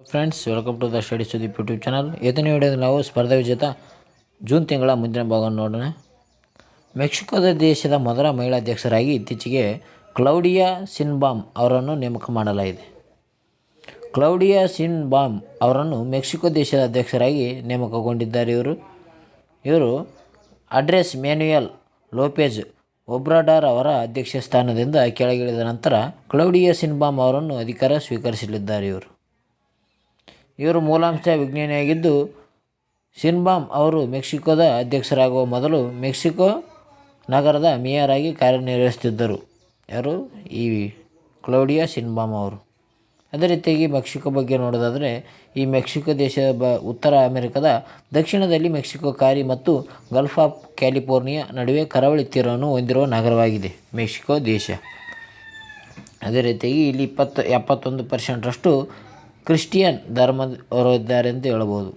Friends, welcome to the study Sudeep YouTube channel. ಇವತ್ತಿನ ವಿಡಿಯೋದಲ್ಲಿ ನಾವು ಸ್ಪರ್ಧಾ ವಿಜೇತ ಜೂನ್ ತಿಂಗಳ ಮುಂದಿನ ಭಾಗವನ್ನು ನೋಡೋಣ. ಮೆಕ್ಸಿಕೋದ ದೇಶದ ಮೊದಲ ಮಹಿಳಾ ಅಧ್ಯಕ್ಷರಾಗಿ ಇತ್ತೀಚೆಗೆ ಕ್ಲೌಡಿಯಾ ಶಿನ್ಬಾಮ್ ಅವರನ್ನು ನೇಮಕ ಮಾಡಲಾಗಿದೆ. ಕ್ಲೌಡಿಯಾ ಶಿನ್ಬಾಮ್ ಅವರನ್ನು ಮೆಕ್ಸಿಕೋ ದೇಶದ ಅಧ್ಯಕ್ಷರಾಗಿ ನೇಮಕಗೊಂಡಿದ್ದಾರೆ. ಇವರು ಆಂಡ್ರೆಸ್ ಮ್ಯಾನ್ಯುಯಲ್ ಲೋಪೆಜ್ ಒಬ್ರಾಡಾರ್ ಅವರ ಅಧ್ಯಕ್ಷ ಸ್ಥಾನದಿಂದ ಕೆಳಗಿಳಿದ ನಂತರ ಕ್ಲೌಡಿಯಾ ಶಿನ್ಬಾಮ್ ಅವರನ್ನು ಅಧಿಕಾರ ಸ್ವೀಕರಿಸಲಿದ್ದಾರೆ. ಇವರು ಮೂಲಾಂಶ ವಿಜ್ಞಾನಿಯಾಗಿದ್ದು, ಶಿನ್ಬಾಮ್ ಅವರು ಮೆಕ್ಸಿಕೋದ ಅಧ್ಯಕ್ಷರಾಗುವ ಮೊದಲು ಮೆಕ್ಸಿಕೋ ನಗರದ ಮೇಯರ್ ಆಗಿ ಕಾರ್ಯನಿರ್ವಹಿಸುತ್ತಿದ್ದರು. ಯಾರು? ಈ ಕ್ಲೌಡಿಯಾ ಶಿನ್ಬಾಮ್ ಅವರು. ಅದೇ ರೀತಿಯಾಗಿ ಮೆಕ್ಸಿಕೋ ಬಗ್ಗೆ ನೋಡೋದಾದರೆ, ಈ ಮೆಕ್ಸಿಕೋ ದೇಶ ಉತ್ತರ ಅಮೆರಿಕದ ದಕ್ಷಿಣದಲ್ಲಿ ಮೆಕ್ಸಿಕೋ ಖಾಡಿ ಮತ್ತು ಗಲ್ಫ್ ಆಫ್ ಕ್ಯಾಲಿಫೋರ್ನಿಯಾ ನಡುವೆ ಕರಾವಳಿ ತೀರವನ್ನು ಹೊಂದಿರುವ ನಗರವಾಗಿದೆ ಮೆಕ್ಸಿಕೋ ದೇಶ. ಅದೇ ರೀತಿಯಾಗಿ ಇಲ್ಲಿ 71% ಕ್ರಿಶ್ಚಿಯನ್ ಧರ್ಮದವರಿದ್ದಾರೆ ಅಂತ ಹೇಳ್ಬೋದು.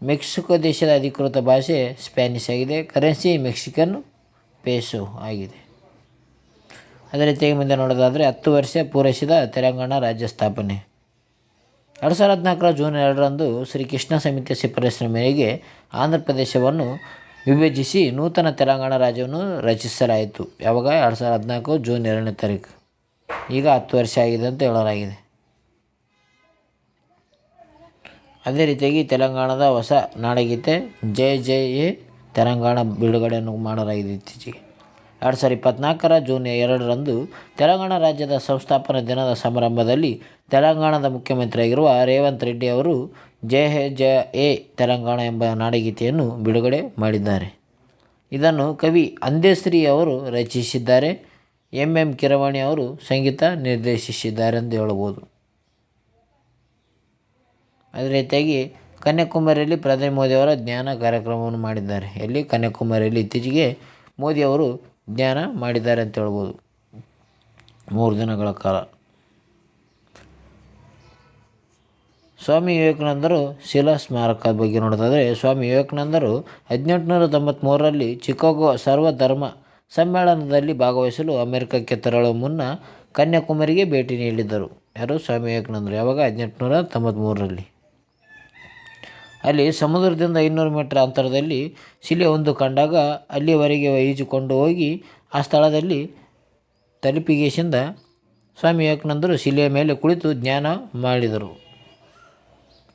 ಮೆಕ್ಸಿಕೋ ದೇಶದ ಅಧಿಕೃತ ಭಾಷೆ ಸ್ಪ್ಯಾನಿಷ್ ಆಗಿದೆ. ಕರೆನ್ಸಿ ಮೆಕ್ಸಿಕನ್ ಪೇಸೋ ಆಗಿದೆ. ಅದೇ ರೀತಿಯಾಗಿ ಮುಂದೆ ನೋಡೋದಾದರೆ, 10 ವರ್ಷ ಪೂರೈಸಿದ ತೆಲಂಗಾಣ ರಾಜ್ಯ ಸ್ಥಾಪನೆ. 2014 ಜೂನ್ 2ರಂದು ಶ್ರೀ ಕೃಷ್ಣ ಸಮಿತಿಯ ಶಿಫಾರಸಿನ ಮೇರೆಗೆ ಆಂಧ್ರ ಪ್ರದೇಶವನ್ನು ವಿಭಜಿಸಿ ನೂತನ ತೆಲಂಗಾಣ ರಾಜ್ಯವನ್ನು ರಚಿಸಲಾಯಿತು. ಯಾವಾಗ? 2014 ಜೂನ್ 2ನೇ ತಾರೀಕು. ಈಗ 10 ವರ್ಷ ಆಗಿದೆ ಅಂತ ಹೇಳಲಾಗಿದೆ. ಅದೇ ರೀತಿಯಾಗಿ ತೆಲಂಗಾಣದ ಹೊಸ ನಾಡಗೀತೆ ಜೈ ಜೈ ಹೇ ತೆಲಂಗಾಣ ಬಿಡುಗಡೆಯನ್ನು ಮಾಡಲಾಗಿದೆ ಇತ್ತೀಚೆಗೆ. 2024 ಜೂನ್ 2ರಂದು ತೆಲಂಗಾಣ ರಾಜ್ಯದ ಸಂಸ್ಥಾಪನಾ ದಿನದ ಸಮಾರಂಭದಲ್ಲಿ ತೆಲಂಗಾಣದ ಮುಖ್ಯಮಂತ್ರಿಯಾಗಿರುವ ರೇವಂತ್ ರೆಡ್ಡಿ ಅವರು ಜೈ ಹೇ ತೆಲಂಗಾಣ ಎಂಬ ನಾಡಗೀತೆಯನ್ನು ಬಿಡುಗಡೆ ಮಾಡಿದ್ದಾರೆ. ಇದನ್ನು ಕವಿ ಅಂದೇಶ್ರೀ ಅವರು ರಚಿಸಿದ್ದಾರೆ. ಎಂ ಕಿರವಾಣಿ ಅವರು ಸಂಗೀತ ನಿರ್ದೇಶಿಸಿದ್ದಾರೆ ಎಂದು ಹೇಳಬಹುದು. ಅದೇ ರೀತಿಯಾಗಿ ಕನ್ಯಾಕುಮಾರಿಯಲ್ಲಿ ಪ್ರಧಾನಿ ಮೋದಿಯವರ ಜ್ಞಾನ ಕಾರ್ಯಕ್ರಮವನ್ನು ಮಾಡಿದ್ದಾರೆ. ಎಲ್ಲಿ? ಕನ್ಯಾಕುಮಾರಿಯಲ್ಲಿ ಇತ್ತೀಚೆಗೆ ಮೋದಿಯವರು ಜ್ಞಾನ ಮಾಡಿದ್ದಾರೆ ಅಂತ ಹೇಳ್ಬೋದು, 3 ದಿನಗಳ ಕಾಲ. ಸ್ವಾಮಿ ವಿವೇಕಾನಂದರು ಶಿಲಾ ಸ್ಮಾರಕದ ಬಗ್ಗೆ ನೋಡೋದಾದರೆ, ಸ್ವಾಮಿ ವಿವೇಕಾನಂದರು 1893ರಲ್ಲಿ ಚಿಕಾಗೋ ಸರ್ವಧರ್ಮ ಸಮ್ಮೇಳನದಲ್ಲಿ ಭಾಗವಹಿಸಲು ಅಮೆರಿಕಕ್ಕೆ ತೆರಳುವ ಮುನ್ನ ಕನ್ಯಾಕುಮಾರಿಗೆ ಭೇಟಿ ನೀಡಿದ್ದರು. ಯಾರು? ಸ್ವಾಮಿ ವಿವೇಕಾನಂದರು. ಯಾವಾಗ? 1893ರಲ್ಲಿ. ಅಲ್ಲಿ ಸಮುದ್ರದಿಂದ 500 ಮೀಟರ್ ಅಂತರದಲ್ಲಿ ಶಿಲೆಯೊಂದು ಕಂಡಾಗ ಅಲ್ಲಿವರೆಗೆ ಈಜುಕೊಂಡು ಹೋಗಿ ಆ ಸ್ಥಳದಲ್ಲಿ ತಲುಪಿಗೆಸಿಂದ ಸ್ವಾಮಿ ವಿವೇಕಾನಂದರು ಶಿಲೆಯ ಮೇಲೆ ಕುಳಿತು ಜ್ಞಾನ ಮಾಡಿದರು.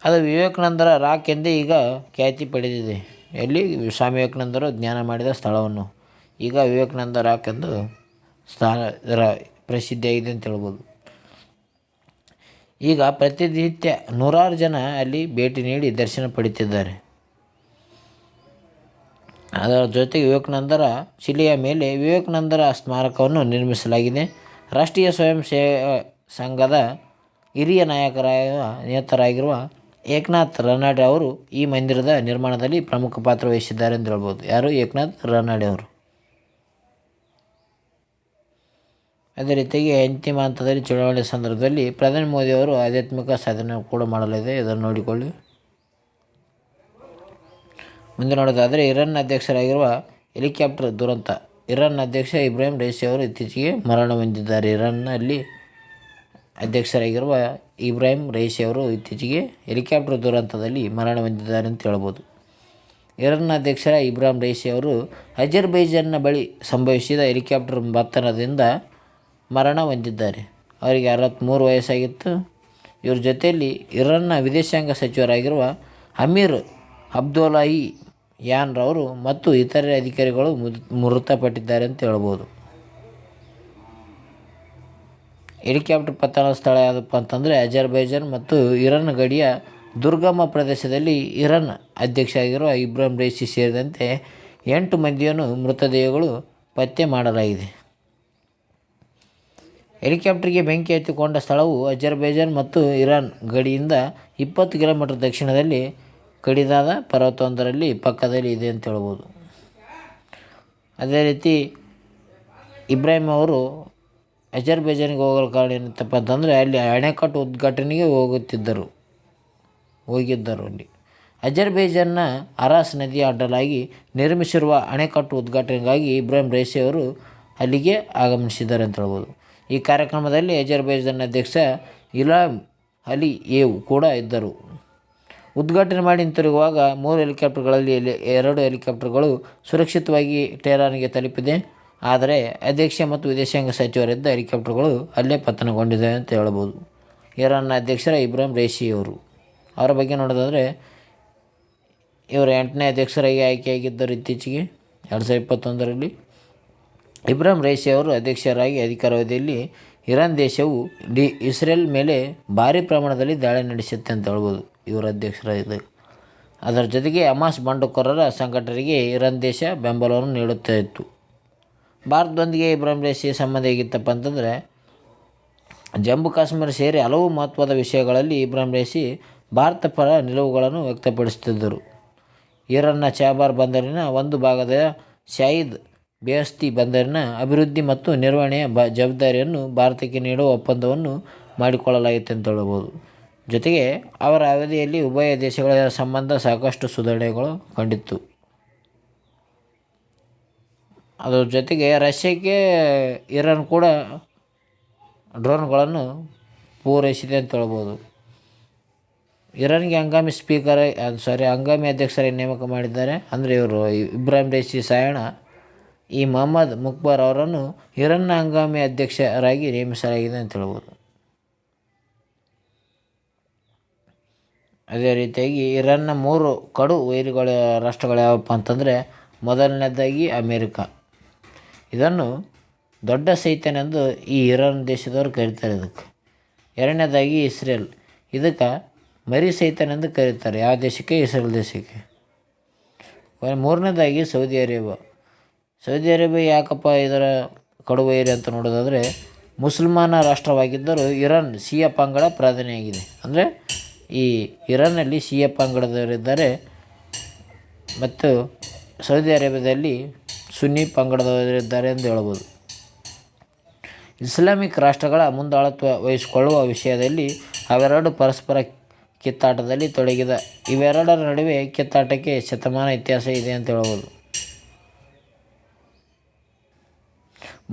ಅದು ವಿವೇಕಾನಂದರ ರಾಕ್ ಎಂದೇ ಈಗ ಖ್ಯಾತಿ ಪಡೆದಿದೆ. ಎಲ್ಲಿ? ಸ್ವಾಮಿ ವಿವೇಕಾನಂದರು ಜ್ಞಾನ ಮಾಡಿದ ಸ್ಥಳವನ್ನು ಈಗ ವಿವೇಕಾನಂದ ರಾಕ್ ಎಂದು ಪ್ರಸಿದ್ಧಿಯಾಗಿದೆ ಅಂತ ಹೇಳ್ಬೋದು. ಈಗ ಪ್ರತಿನಿತ್ಯ 100 ಜನ ಅಲ್ಲಿ ಭೇಟಿ ನೀಡಿ ದರ್ಶನ ಪಡೆಯುತ್ತಿದ್ದಾರೆ. ಅದರ ಜೊತೆಗೆ ವಿವೇಕಾನಂದರ ಶಿಲೆಯ ಮೇಲೆ ವಿವೇಕಾನಂದರ ಸ್ಮಾರಕವನ್ನು ನಿರ್ಮಿಸಲಾಗಿದೆ. ರಾಷ್ಟ್ರೀಯ ಸ್ವಯಂ ಸೇವಾ ಸಂಘದ ಹಿರಿಯ ನೇತರಾಗಿರುವ ಏಕನಾಥ್ ರಾನಡೆ ಅವರು ಈ ಮಂದಿರದ ನಿರ್ಮಾಣದಲ್ಲಿ ಪ್ರಮುಖ ಪಾತ್ರ ವಹಿಸಿದ್ದಾರೆ ಎಂದು ಹೇಳ್ಬೋದು. ಯಾರು? ಏಕನಾಥ್ ರಾನಡೆ ಅವರು. ಅದೇ ರೀತಿಯಾಗಿ ಅಂತಿಮ ಹಂತದಲ್ಲಿ ಚುನಾವಣೆ ಸಂದರ್ಭದಲ್ಲಿ ಪ್ರಧಾನಿ ಮೋದಿಯವರು ಆಧ್ಯಾತ್ಮಿಕ ಸಾಧನೆ ಕೂಡ ಮಾಡಲಿದೆ. ಇದನ್ನು ನೋಡಿಕೊಳ್ಳಿ. ಮುಂದೆ ನೋಡೋದಾದರೆ, ಇರಾನ್ ಅಧ್ಯಕ್ಷರಾಗಿರುವ ಹೆಲಿಕಾಪ್ಟರ್ ದುರಂತ. ಇರಾನ್ ಅಧ್ಯಕ್ಷ ಇಬ್ರಾಹಿಂ ರೈಸಿ ಅವರು ಇತ್ತೀಚೆಗೆ ಮರಣ ಹೊಂದಿದ್ದಾರೆ. ಇರಾನ್ನಲ್ಲಿ ಅಧ್ಯಕ್ಷರಾಗಿರುವ ಇಬ್ರಾಹಿಂ ರೈಸಿ ಅವರು ಇತ್ತೀಚೆಗೆ ಹೆಲಿಕಾಪ್ಟರ್ ದುರಂತದಲ್ಲಿ ಮರಣ ಹೊಂದಿದ್ದಾರೆ ಅಂತ ಹೇಳ್ಬೋದು. ಇರಾನ್ ಅಧ್ಯಕ್ಷ ಇಬ್ರಾಹಿಂ ರೈಸಿ ಅವರು ಅಜರ್ಬೈಜಾನ್ನ ಬಳಿ ಸಂಭವಿಸಿದ ಹೆಲಿಕಾಪ್ಟರ್ ಪತನದಿಂದ ಮರಣ ಹೊಂದಿದ್ದಾರೆ. ಅವರಿಗೆ 63 ವಯಸ್ಸಾಗಿತ್ತು. ಇವರ ಜೊತೆಯಲ್ಲಿ ಇರಾನ್ನ ವಿದೇಶಾಂಗ ಸಚಿವರಾಗಿರುವ ಅಮೀರ್ ಅಬ್ದುಲ್ಲಾಹಿ ಯಾನ್ ರವರು ಮತ್ತು ಇತರೆ ಅಧಿಕಾರಿಗಳು ಮೃತಪಟ್ಟಿದ್ದಾರೆ ಅಂತ ಹೇಳ್ಬೋದು. ಹೆಲಿಕಾಪ್ಟರ್ ಪತನದ ಸ್ಥಳ ಯಾವುದಪ್ಪ ಅಂತಂದರೆ ಅಜರ್ಬೈಜಾನ್ ಮತ್ತು ಇರಾನ್ ಗಡಿಯ ದುರ್ಗಮ ಪ್ರದೇಶದಲ್ಲಿ. ಇರಾನ್ ಅಧ್ಯಕ್ಷ ಆಗಿರುವ ಇಬ್ರಾಹಿಂ ರೈಸಿ ಸೇರಿದಂತೆ 8 ಮಂದಿಯನ್ನು ಮೃತದೇಹಗಳು ಪತ್ತೆ ಮಾಡಲಾಗಿದೆ. ಹೆಲಿಕಾಪ್ಟರ್ಗೆ ಬೆಂಕಿ ಹತ್ತಿಕೊಂಡ ಸ್ಥಳವು ಅಜರ್ಬೈಜಾನ್ ಮತ್ತು ಇರಾನ್ ಗಡಿಯಿಂದ 20 ಕಿಲೋಮೀಟರ್ ದಕ್ಷಿಣದಲ್ಲಿ ಕಡಿದಾದ ಪರ್ವತವೊಂದರಲ್ಲಿ ಪಕ್ಕದಲ್ಲಿ ಇದೆ ಅಂತ ಹೇಳ್ಬೋದು. ಅದೇ ರೀತಿ ಇಬ್ರಾಹಿಂ ಅವರು ಅಜರ್ಬೈಜಾನ್ಗೆ ಹೋಗಲು ಕಾರಣ ಏನಂತಪ್ಪ ಅಂತಂದರೆ ಅಲ್ಲಿ ಅಣೆಕಟ್ಟು ಉದ್ಘಾಟನೆಗೆ ಹೋಗಿದ್ದರು. ಅಲ್ಲಿ ಅಜರ್ಬೈಜಾನ್ನ ಅರಾಸ್ ನದಿಯ ಅಡ್ಡಲಾಗಿ ನಿರ್ಮಿಸಿರುವ ಅಣೆಕಟ್ಟು ಉದ್ಘಾಟನೆಗಾಗಿ ಇಬ್ರಾಹಿಂ ರೈಸಿ ಅವರು ಅಲ್ಲಿಗೆ ಆಗಮಿಸಿದ್ದಾರೆ ಅಂತ ಹೇಳ್ಬೋದು. ಈ ಕಾರ್ಯಕ್ರಮದಲ್ಲಿ ಅಜರ್ಬೈಜಾನ್ ಅಧ್ಯಕ್ಷ ಇಲ್ಹಾಮ್ ಅಲಿಯೇವ್ ಕೂಡ ಇದ್ದರು. ಉದ್ಘಾಟನೆ ಮಾಡಿ ಹಿಂತಿರುಗುವಾಗ 3 ಹೆಲಿಕಾಪ್ಟರ್ಗಳಲ್ಲಿ 2 ಹೆಲಿಕಾಪ್ಟರ್ಗಳು ಸುರಕ್ಷಿತವಾಗಿ ಟೆಹರಾನ್ಗೆ ತಲುಪಿದೆ. ಆದರೆ ಅಧ್ಯಕ್ಷ ಮತ್ತು ವಿದೇಶಾಂಗ ಸಚಿವರಿದ್ದ ಹೆಲಿಕಾಪ್ಟರ್ಗಳು ಅಲ್ಲೇ ಪತನಗೊಂಡಿದೆ ಅಂತ ಹೇಳ್ಬೋದು. ಇರಾನ್ನ ಅಧ್ಯಕ್ಷರ ಇಬ್ರಾಹಿಂ ರೈಸಿ ಅವರ ಬಗ್ಗೆ ನೋಡೋದಾದರೆ ಇವರು 8ನೇ ಅಧ್ಯಕ್ಷರಾಗಿ ಆಯ್ಕೆಯಾಗಿದ್ದರು ಇತ್ತೀಚೆಗೆ 2021ರಲ್ಲಿ. ಇಬ್ರಾಹಿಂ ರೈಸಿ ಅವರು ಅಧ್ಯಕ್ಷರಾಗಿ ಅಧಿಕಾರಾವಧಿಯಲ್ಲಿ ಇರಾನ್ ದೇಶವು ಇಸ್ರೇಲ್ ಮೇಲೆ ಭಾರೀ ಪ್ರಮಾಣದಲ್ಲಿ ದಾಳಿ ನಡೆಸುತ್ತೆ ಅಂತ ಹೇಳ್ಬೋದು ಇವರ ಅಧ್ಯಕ್ಷರಾಗಿದ್ದಾಗ. ಅದರ ಜೊತೆಗೆ ಹಮಾಸ್ ಬಂಡುಕೋರರ ಸಂಘಟನೆಗೆ ಇರಾನ್ ದೇಶ ಬೆಂಬಲವನ್ನು ನೀಡುತ್ತಾ ಇತ್ತು. ಭಾರತದೊಂದಿಗೆ ಇಬ್ರಾಹಿಂ ರೈಸಿ ಸಂಬಂಧ ಹೇಗಿತ್ತಪ್ಪ ಅಂತಂದರೆ ಜಮ್ಮು ಕಾಶ್ಮೀರ ಸೇರಿ ಹಲವು ಮಹತ್ವದ ವಿಷಯಗಳಲ್ಲಿ ಇಬ್ರಾಹಿಂ ರೈಸಿ ಭಾರತ ಪರ ನಿಲುವುಗಳನ್ನು ವ್ಯಕ್ತಪಡಿಸುತ್ತಿದ್ದರು. ಇರಾನ್ನ ಚಾಬಾರ್ ಬಂದರಿನ ಒಂದು ಭಾಗದ ಶಾಹಿದ್ ಬೇಹಸ್ತಿ ಬಂದರಿನ ಅಭಿವೃದ್ಧಿ ಮತ್ತು ನಿರ್ವಹಣೆಯ ಜವಾಬ್ದಾರಿಯನ್ನು ಭಾರತಕ್ಕೆ ನೀಡುವ ಒಪ್ಪಂದವನ್ನು ಮಾಡಿಕೊಳ್ಳಲಾಗಿತ್ತು ಅಂತ ಹೇಳ್ಬೋದು. ಜೊತೆಗೆ ಅವರ ಅವಧಿಯಲ್ಲಿ ಉಭಯ ದೇಶಗಳ ಸಂಬಂಧ ಸಾಕಷ್ಟು ಸುಧಾರಣೆಗಳು ಕಂಡಿತ್ತು. ಅದರ ಜೊತೆಗೆ ರಷ್ಯಾಕ್ಕೆ ಇರಾನ್ ಕೂಡ ಡ್ರೋನ್ಗಳನ್ನು ಪೂರೈಸಿದೆ ಅಂತ ಹೇಳ್ಬೋದು. ಇರಾನ್ಗೆ ಹಂಗಾಮಿ ಅಧ್ಯಕ್ಷರಾಗಿ ನೇಮಕ ಮಾಡಿದ್ದಾರೆ. ಅಂದರೆ ಇವರು ಇಬ್ರಾಹಿಂ ರೈಸಿ ಸಾಯಣ ಈ ಮೊಹಮ್ಮದ್ ಮುಖ್ಬರ್ ಅವರನ್ನು ಇರಾನ್ನ ಹಂಗಾಮಿ ಅಧ್ಯಕ್ಷರಾಗಿ ನೇಮಿಸಲಾಗಿದೆ ಅಂತ ಹೇಳ್ಬೋದು. ಅದೇ ರೀತಿಯಾಗಿ ಇರಾನ್ನ 3 ಕಡು ವೈರಿಗಳ ರಾಷ್ಟ್ರಗಳು ಯಾವಪ್ಪ ಅಂತಂದರೆ ಮೊದಲನೇದಾಗಿ ಅಮೇರಿಕ. ಇದನ್ನು ದೊಡ್ಡ ಸೈತಾನೆಂದು ಈ ಇರಾನ್ ದೇಶದವರು ಕರೀತಾರೆ ಇದಕ್ಕೆ. ಎರಡನೇದಾಗಿ ಇಸ್ರೇಲ್, ಇದಕ್ಕೆ ಮರಿ ಸೈತಾನೆಂದು ಕರೀತಾರೆ. ಯಾವ ದೇಶಕ್ಕೆ? ಇಸ್ರೇಲ್ ದೇಶಕ್ಕೆ. ಮೂರನೇದಾಗಿ ಸೌದಿ ಅರೇಬಿಯಾ ಯಾಕಪ್ಪ ಇದರ ಕಡುವೈರಿ ಅಂತ ನೋಡೋದಾದರೆ ಮುಸಲ್ಮಾನ ರಾಷ್ಟ್ರವಾಗಿದ್ದರೂ ಇರಾನ್ ಶಿಯಾ ಪಂಗಡ ಪ್ರಧಾನಿಯಾಗಿದೆ. ಅಂದರೆ ಈ ಇರಾನ್ನಲ್ಲಿ ಶಿಯಾ ಪಂಗಡದವರಿದ್ದಾರೆ ಮತ್ತು ಸೌದಿ ಅರೇಬಿಯಾದಲ್ಲಿ ಸುನ್ನಿ ಪಂಗಡದವರಿದ್ದಾರೆ ಎಂದು ಹೇಳ್ಬೋದು. ಇಸ್ಲಾಮಿಕ್ ರಾಷ್ಟ್ರಗಳ ಮುಂದಾಳತ್ವ ವಹಿಸಿಕೊಳ್ಳುವ ವಿಷಯದಲ್ಲಿ ಅವೆರಡು ಪರಸ್ಪರ ಕಿತ್ತಾಟದಲ್ಲಿ ತೊಡಗಿದ. ಇವೆರಡರ ನಡುವೆ ಕಿತ್ತಾಟಕ್ಕೆ ಶತಮಾನ ಇತಿಹಾಸ ಇದೆ ಅಂತ ಹೇಳ್ಬೋದು.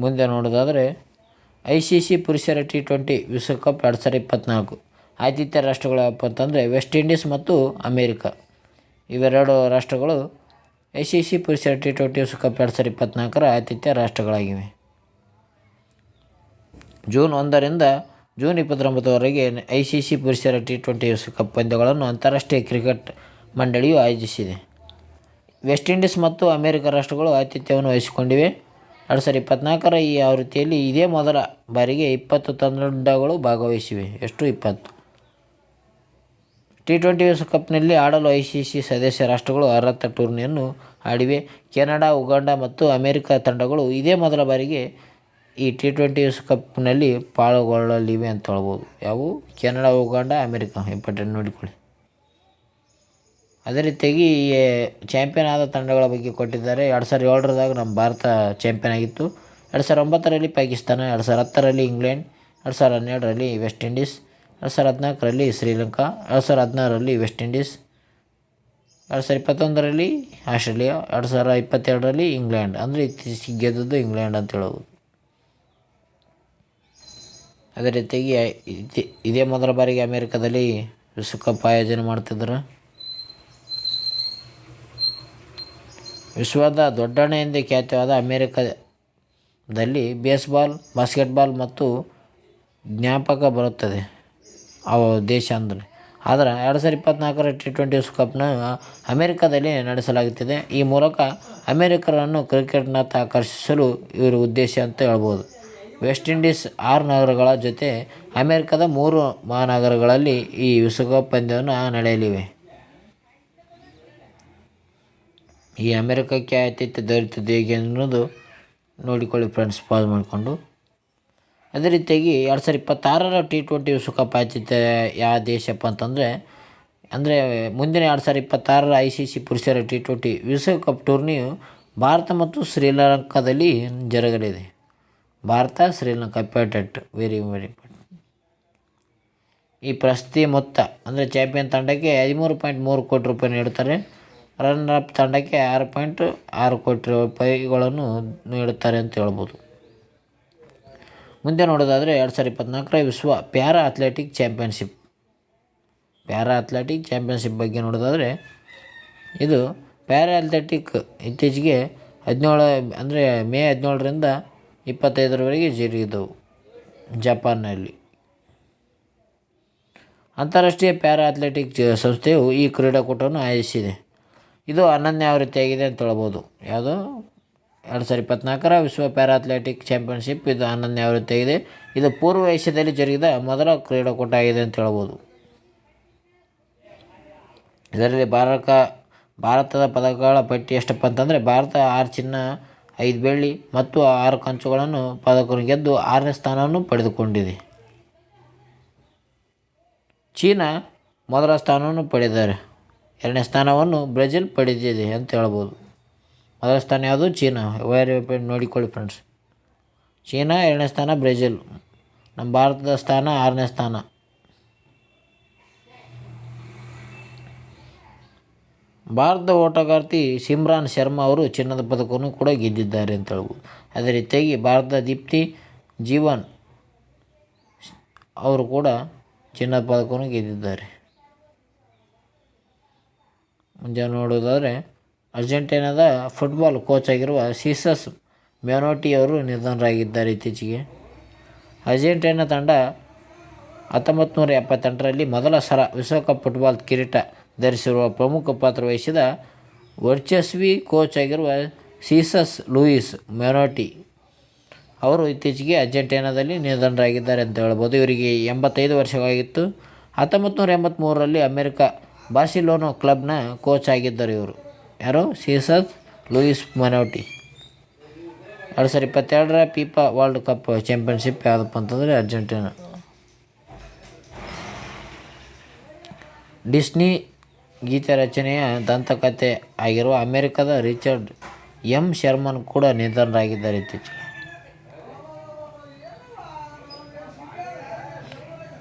ಮುಂದೆ ನೋಡೋದಾದರೆ ICC ಪುರುಷರ T20 ವಿಶ್ವಕಪ್ 2024 ಆತಿಥ್ಯ ರಾಷ್ಟ್ರಗಳು ಯಾವಪ್ಪ ಅಂತಂದರೆ ವೆಸ್ಟ್ ಇಂಡೀಸ್ ಮತ್ತು ಅಮೇರಿಕ. ಇವೆರಡು ರಾಷ್ಟ್ರಗಳು ICC ಪುರುಷರ T20 ವಿಶ್ವಕಪ್ 2024ರ ಆತಿಥ್ಯ ರಾಷ್ಟ್ರಗಳಾಗಿವೆ. ಜೂನ್ 1ರಿಂದ ಜೂನ್ 29ರವರೆಗೆ ICC ಪುರುಷರ T20 ವಿಶ್ವಕಪ್ ಪಂದ್ಯಗಳನ್ನು ಅಂತಾರಾಷ್ಟ್ರೀಯ ಕ್ರಿಕೆಟ್ ಮಂಡಳಿಯು ಆಯೋಜಿಸಿದೆ. ವೆಸ್ಟ್ ಇಂಡೀಸ್ ಮತ್ತು ಅಮೇರಿಕ ರಾಷ್ಟ್ರಗಳು ಆತಿಥ್ಯವನ್ನು ವಹಿಸಿಕೊಂಡಿವೆ. 2024ರ ಈ ಆವೃತ್ತಿಯಲ್ಲಿ ಇದೇ ಮೊದಲ ಬಾರಿಗೆ 20 ತಂಡಗಳು ಭಾಗವಹಿಸಿವೆ. ಎಷ್ಟು? 20. T20 ವಿಶ್ವಕಪ್ನಲ್ಲಿ ಆಡಲು ICC ಸದಸ್ಯ ರಾಷ್ಟ್ರಗಳು ಅರ್ಹತಾ ಟೂರ್ನಿಯನ್ನು ಆಡಿವೆ. ಕೆನಡಾ, ಉಗಾಂಡ ಮತ್ತು ಅಮೇರಿಕ ತಂಡಗಳು ಇದೇ ಮೊದಲ ಬಾರಿಗೆ ಈ T20 ವಿಶ್ವಕಪ್ನಲ್ಲಿ ಪಾಲ್ಗೊಳ್ಳಲಿವೆ ಅಂತ ಹೇಳ್ಬೋದು. ಯಾವುವು? Canada, Uganda, America. ಇಂಪಾರ್ಟೆಂಟ್ ನೋಡಿಕೊಳ್ಳಿ. ಅದೇ ರೀತಿಯಾಗಿ ಚಾಂಪಿಯನ್ ಆದ ತಂಡಗಳ ಬಗ್ಗೆ ಕೊಟ್ಟಿದ್ದಾರೆ. 2007ರಲ್ಲಿ ನಮ್ಮ ಭಾರತ ಚಾಂಪಿಯನ್ ಆಗಿತ್ತು. 2009ರಲ್ಲಿ ಪಾಕಿಸ್ತಾನ, 2010ರಲ್ಲಿ ಇಂಗ್ಲೆಂಡ್, 2012ರಲ್ಲಿ ವೆಸ್ಟ್ ಇಂಡೀಸ್, 2014ರಲ್ಲಿ ಶ್ರೀಲಂಕಾ, 2016ರಲ್ಲಿ ವೆಸ್ಟ್ ಇಂಡೀಸ್, 2021ರಲ್ಲಿ ಆಸ್ಟ್ರೇಲಿಯಾ, 2022ರಲ್ಲಿ ಇಂಗ್ಲೆಂಡ್. ಅಂದರೆ ಇತ್ತೀಚೆಗೆ ಗೆದ್ದದ್ದು ಇಂಗ್ಲೆಂಡ್ ಅಂತ ಹೇಳ್ಬೋದು. ಅದೇ ರೀತಿಯಾಗಿ ಇದೇ ಮೊದಲ ಬಾರಿಗೆ ಅಮೇರಿಕಾದಲ್ಲಿ ವಿಶ್ವಕಪ್ ಆಯೋಜನೆ ಮಾಡ್ತಿದ್ದಾರೆ. ವಿಶ್ವದ ದೊಡ್ಡಣ್ಣ ಎಂದೇ ಖ್ಯಾತವಾದ ಅಮೇರಿಕಾದಲ್ಲಿ ಬೇಸ್ಬಾಲ್, ಬಾಸ್ಕೆಟ್ಬಾಲ್ ಮತ್ತು ಜ್ಞಾಪಕ ಬರುತ್ತದೆ ಆ ದೇಶ ಅಂದರೆ. ಆದರೆ 2024ರ T20 ವಿಶ್ವಕಪ್ನ ಅಮೇರಿಕಾದಲ್ಲಿ ನಡೆಸಲಾಗುತ್ತಿದೆ. ಈ ಮೂಲಕ ಅಮೇರಿಕರನ್ನು ಕ್ರಿಕೆಟ್ನತ್ತ ಆಕರ್ಷಿಸಲು ಇವರ ಉದ್ದೇಶ ಅಂತ ಹೇಳ್ಬೋದು. ವೆಸ್ಟ್ ಇಂಡೀಸ್ 6 ನಗರಗಳ ಜೊತೆ ಅಮೇರಿಕದ 3 ಮಹಾನಗರಗಳಲ್ಲಿ ಈ ವಿಶ್ವಕಪ್ ಪಂದ್ಯವನ್ನು ನಡೆಯಲಿವೆ. ಈ ಅಮೇರಿಕಕ್ಕೆ ಆತಿಥ್ಯ ದೊರೆತಿದ್ದು ಹೇಗೆ ಅನ್ನೋದು ನೋಡಿಕೊಳ್ಳಿ ಫ್ರೆಂಡ್ಸ್, ಪಾಸ್ ಮಾಡಿಕೊಂಡು. ಅದೇ ರೀತಿಯಾಗಿ 2026ರ T20 ವಿಶ್ವಕಪ್ ಆತಿಥ್ಯ ಯಾವ ದೇಶಪ್ಪ ಅಂತಂದರೆ ಮುಂದಿನ 2026ರ ICC ಪುರುಷರ T20 ವಿಶ್ವಕಪ್ ಟೂರ್ನಿಯು ಭಾರತ ಮತ್ತು ಶ್ರೀಲಂಕಾದಲ್ಲಿ ಜರುಗಲಿದೆ. Bharat, Sri Lanka. Important, very important. ಈ ಪ್ರಶಸ್ತಿ ಮೊತ್ತ ಅಂದರೆ ಚಾಂಪಿಯನ್ ತಂಡಕ್ಕೆ 13.3 ಕೋಟಿ ರೂಪಾಯಿ ನೀಡುತ್ತಾರೆ. ರನ್ನರ್ ಅಪ್ ತಂಡಕ್ಕೆ 6.6 ಕೋಟಿ ರೂಪಾಯಿಗಳನ್ನು ನೀಡುತ್ತಾರೆ ಅಂತ ಹೇಳ್ಬೋದು. ಮುಂದೆ ನೋಡೋದಾದರೆ 2024ರ ವಿಶ್ವ para athletic championship para athletic championship ಬಗ್ಗೆ ನೋಡೋದಾದರೆ ಇದು ಪ್ಯಾರಾ ಅಥ್ಲೆಟಿಕ್ ಇತ್ತೀಚೆಗೆ 17 ಅಂದರೆ ಮೇ 17ರಿಂದ 25ರವರೆಗೆ ಜರುಗಿದವು ಜಪಾನ್ನಲ್ಲಿ. ಅಂತಾರಾಷ್ಟ್ರೀಯ ಪ್ಯಾರಾ ಅಥ್ಲೆಟಿಕ್ ಸಂಸ್ಥೆಯು ಈ ಕ್ರೀಡಾಕೂಟವನ್ನು ಆಯೋಜಿಸಿದೆ. ಇದು 11ನೇ ಆವೃತ್ತಿಯಾಗಿದೆ ಅಂತ ಹೇಳ್ಬೋದು. ಯಾವುದು 2024ರ ವಿಶ್ವ ಪ್ಯಾರಾ ಅಥ್ಲೆಟಿಕ್ ಚಾಂಪಿಯನ್ಶಿಪ್ ಇದು 11ನೇ ಆವೃತ್ತಿಯಾಗಿದೆ. ಇದು ಪೂರ್ವ ಏಷ್ಯಾದಲ್ಲಿ ಜರುಗಿದ ಮೊದಲ ಕ್ರೀಡಾಕೂಟ ಆಗಿದೆ ಅಂತ ಹೇಳ್ಬೋದು. ಇದರಲ್ಲಿ ಭಾರತದ ಪದಕಗಳ ಪಟ್ಟಿ ಎಷ್ಟಪ್ಪ ಅಂತಂದರೆ ಭಾರತ 6 ಚಿನ್ನ, 5 ಬೆಳ್ಳಿ ಮತ್ತು 6 ಕಂಚುಗಳನ್ನು ಪದಕವನ್ನು ಗೆದ್ದು 6ನೇ ಸ್ಥಾನವನ್ನು ಪಡೆದುಕೊಂಡಿದೆ. ಚೀನಾ ಮೊದಲ ಸ್ಥಾನವನ್ನು ಪಡೆದಿದ್ದಾರೆ. 2ನೇ ಸ್ಥಾನವನ್ನು ಬ್ರೆಜಿಲ್ ಪಡೆದಿದೆ ಅಂತ ಹೇಳ್ಬೋದು. ಮೊದಲ ಸ್ಥಾನ ಯಾವುದು? ಚೀನಾ. ನೋಡಿಕೊಳ್ಳಿ ಫ್ರೆಂಡ್ಸ್, ಚೀನಾ 2ನೇ ಸ್ಥಾನ, ಬ್ರೆಜಿಲ್. ನಮ್ಮ ಭಾರತದ ಸ್ಥಾನ 6ನೇ ಸ್ಥಾನ. ಭಾರತದ ಓಟಗಾರ್ತಿ ಸಿಮ್ರಾನ್ ಶರ್ಮಾ ಅವರು ಚಿನ್ನದ ಪದಕವನ್ನು ಕೂಡ ಗೆದ್ದಿದ್ದಾರೆ ಅಂತ ಹೇಳ್ಬೋದು. ಅದೇ ರೀತಿಯಾಗಿ ಭಾರತದ ದೀಪ್ತಿ ಜೀವನ್ ಅವರು ಕೂಡ ಚಿನ್ನದ ಪದಕವನ್ನು ಗೆದ್ದಿದ್ದಾರೆ. ಮುಂದೆ ನೋಡೋದಾದರೆ ಅರ್ಜೆಂಟೀನಾದ ಫುಟ್ಬಾಲ್ ಕೋಚ್ ಆಗಿರುವ ಸೀಸಸ್ ಮೆನೋಟಿ ಅವರು ನಿಧನರಾಗಿದ್ದಾರೆ ಇತ್ತೀಚೆಗೆ. ಅರ್ಜೆಂಟೀನಾ ತಂಡ 1978ರಲ್ಲಿ ಮೊದಲ ಸಲ ವಿಶ್ವಕಪ್ ಫುಟ್ಬಾಲ್ ಕಿರೀಟ ಧರಿಸಿರುವ ಪ್ರಮುಖ ಪಾತ್ರ ವಹಿಸಿದ ವರ್ಚಸ್ವಿ ಕೋಚ್ ಆಗಿರುವ ಸೀಸಸ್ ಲೂಯಿಸ್ ಮೆನೋಟಿ ಅವರು ಇತ್ತೀಚೆಗೆ ಅರ್ಜೆಂಟೀನಾದಲ್ಲಿ ನಿಧನರಾಗಿದ್ದಾರೆ ಅಂತ ಹೇಳ್ಬೋದು. ಇವರಿಗೆ 85 ವರ್ಷವಾಗಿತ್ತು. 1983ರಲ್ಲಿ ಅಮೆರಿಕ ಬಾರ್ಸಿಲೋನಾ ಕ್ಲಬ್ನ ಕೋಚ್ ಆಗಿದ್ದರು ಇವರು. ಯಾರು? Cesar Luis Menotti. 2022ರ ಫಿಫಾ ವರ್ಲ್ಡ್ ಕಪ್ ಚಾಂಪಿಯನ್ಶಿಪ್ ಯಾವುದಪ್ಪ ಅಂತಂದರೆ ಅರ್ಜೆಂಟೀನಾ. ಡಿಸ್ನಿ ಗೀತೆ ರಚನೆಯ ದಂತಕಥೆ ಆಗಿರುವ ಅಮೆರಿಕದ ರಿಚರ್ಡ್ ಎಂ ಶರ್ಮನ್ ಕೂಡ ನಿಧನರಾಗಿದ್ದಾರೆ ಇತ್ತೀಚೆಗೆ.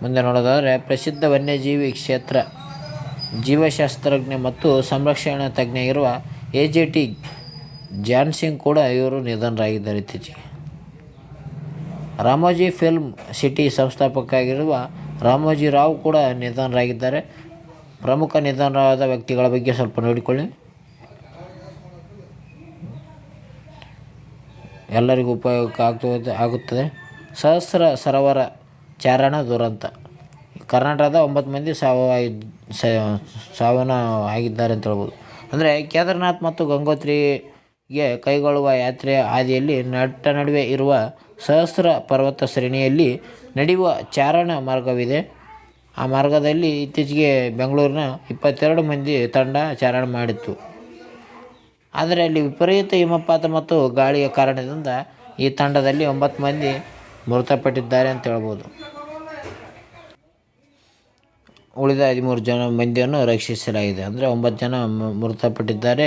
ಮುಂದೆ ನೋಡೋದಾದರೆ ಪ್ರಸಿದ್ಧ ವನ್ಯಜೀವಿ ಕ್ಷೇತ್ರ ಜೀವಶಾಸ್ತ್ರಜ್ಞ ಮತ್ತು ಸಂರಕ್ಷಣಾ ತಜ್ಞ ಆಗಿರುವ AJT ಜಾನ್ಸಿಂಗ್ ಕೂಡ ಇವರು ನಿಧನರಾಗಿದ್ದಾರೆ ಇತ್ತೀಚೆಗೆ. ರಾಮೋಜಿ ಫಿಲ್ಮ್ ಸಿಟಿ ಸಂಸ್ಥಾಪಕ ಆಗಿರುವ ರಾಮೋಜಿ ರಾವ್ ಕೂಡ ನಿಧನರಾಗಿದ್ದಾರೆ. ಪ್ರಮುಖ ನಿಧನರಾದ ವ್ಯಕ್ತಿಗಳ ಬಗ್ಗೆ ಸ್ವಲ್ಪ ನೋಡಿಕೊಳ್ಳಿ. ಎಲ್ಲರಿಗೂ ಉಪಯೋಗ ಆಗುತ್ತದೆ. ಸಹಸ್ರ ಸರೋವರ ಚಾರಣ ದುರಂತ. ಕರ್ನಾಟಕದ 9 ಮಂದಿ ಸಾವನ್ನ ಆಗಿದ್ದಾರೆ ಅಂತ ಹೇಳ್ಬೋದು. ಅಂದರೆ ಕೇದಾರನಾಥ್ ಮತ್ತು ಗಂಗೋತ್ರಿಗೆ ಕೈಗೊಳ್ಳುವ ಯಾತ್ರೆಯ ಹಾದಿಯಲ್ಲಿ ನಡುವೆ ಇರುವ ಸಹಸ್ರ ಪರ್ವತ ಶ್ರೇಣಿಯಲ್ಲಿ ನಡೆಯುವ ಚಾರಣ ಮಾರ್ಗವಿದೆ. ಆ ಮಾರ್ಗದಲ್ಲಿ ಇತ್ತೀಚೆಗೆ ಬೆಂಗಳೂರಿನ 22 ಮಂದಿ ತಂಡ ಚಾರಣ ಮಾಡಿತ್ತು. ಆದರೆ ಅಲ್ಲಿ ವಿಪರೀತ ಹಿಮಪಾತ ಮತ್ತು ಗಾಳಿಯ ಕಾರಣದಿಂದ ಈ ತಂಡದಲ್ಲಿ 9 ಮಂದಿ ಮೃತಪಟ್ಟಿದ್ದಾರೆ ಅಂತ ಹೇಳ್ಬೋದು. ಉಳಿದ 13 ಮಂದಿಯನ್ನು ರಕ್ಷಿಸಲಾಗಿದೆ. ಅಂದರೆ 9 ಜನ ಮೃತಪಟ್ಟಿದ್ದಾರೆ,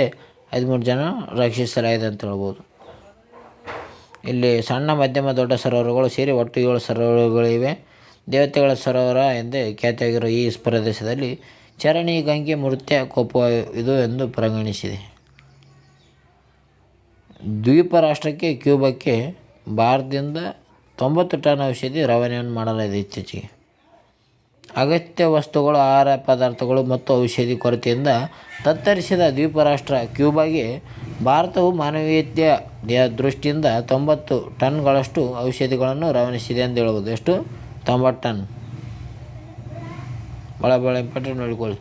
13 ಜನ ರಕ್ಷಿಸಲಾಗಿದೆ ಅಂತ ಹೇಳ್ಬೋದು. ಇಲ್ಲಿ ಸಣ್ಣ, ಮಧ್ಯಮ, ದೊಡ್ಡ ಸರೋವರಗಳು ಸೇರಿ ಒಟ್ಟು 7 ಸರೋವರಗಳಿವೆ. ದೇವತೆಗಳ ಸರೋವರ ಎಂದೇ ಖ್ಯಾತಿಯಾಗಿರುವ ಈ ಪ್ರದೇಶದಲ್ಲಿ ಚರಣಿ ಗಂಗೆ ನೃತ್ಯ ಕೋಪ ಇದು ಎಂದು ಪರಿಗಣಿಸಿದೆ. ದ್ವೀಪ ರಾಷ್ಟ್ರಕ್ಕೆ ಕ್ಯೂಬಾಕ್ಕೆ ಭಾರತದಿಂದ 90 ಟನ್ ಔಷಧಿ ರವಾನೆಯನ್ನು ಮಾಡಲಾಗಿದೆ ಇತ್ತೀಚೆಗೆ. ಅಗತ್ಯ ವಸ್ತುಗಳು, ಆಹಾರ ಪದಾರ್ಥಗಳು ಮತ್ತು ಔಷಧಿ ಕೊರತೆಯಿಂದ ತತ್ತರಿಸಿದ ದ್ವೀಪ ರಾಷ್ಟ್ರ ಕ್ಯೂಬಾಗೆ ಭಾರತವು ಮಾನವೀಯತೆಯ ದೃಷ್ಟಿಯಿಂದ 90 ಟನ್ಗಳಷ್ಟು ಔಷಧಿಗಳನ್ನು ರವಾನಿಸಿದೆ ಎಂದು ಹೇಳ್ಬೋದು. ಎಷ್ಟು? 90 ಟನ್. ಭಾಳ ಇಂಪಾರ್ಟೆಂಟ್ ನೋಡಿಕೊಳ್ಳಿ.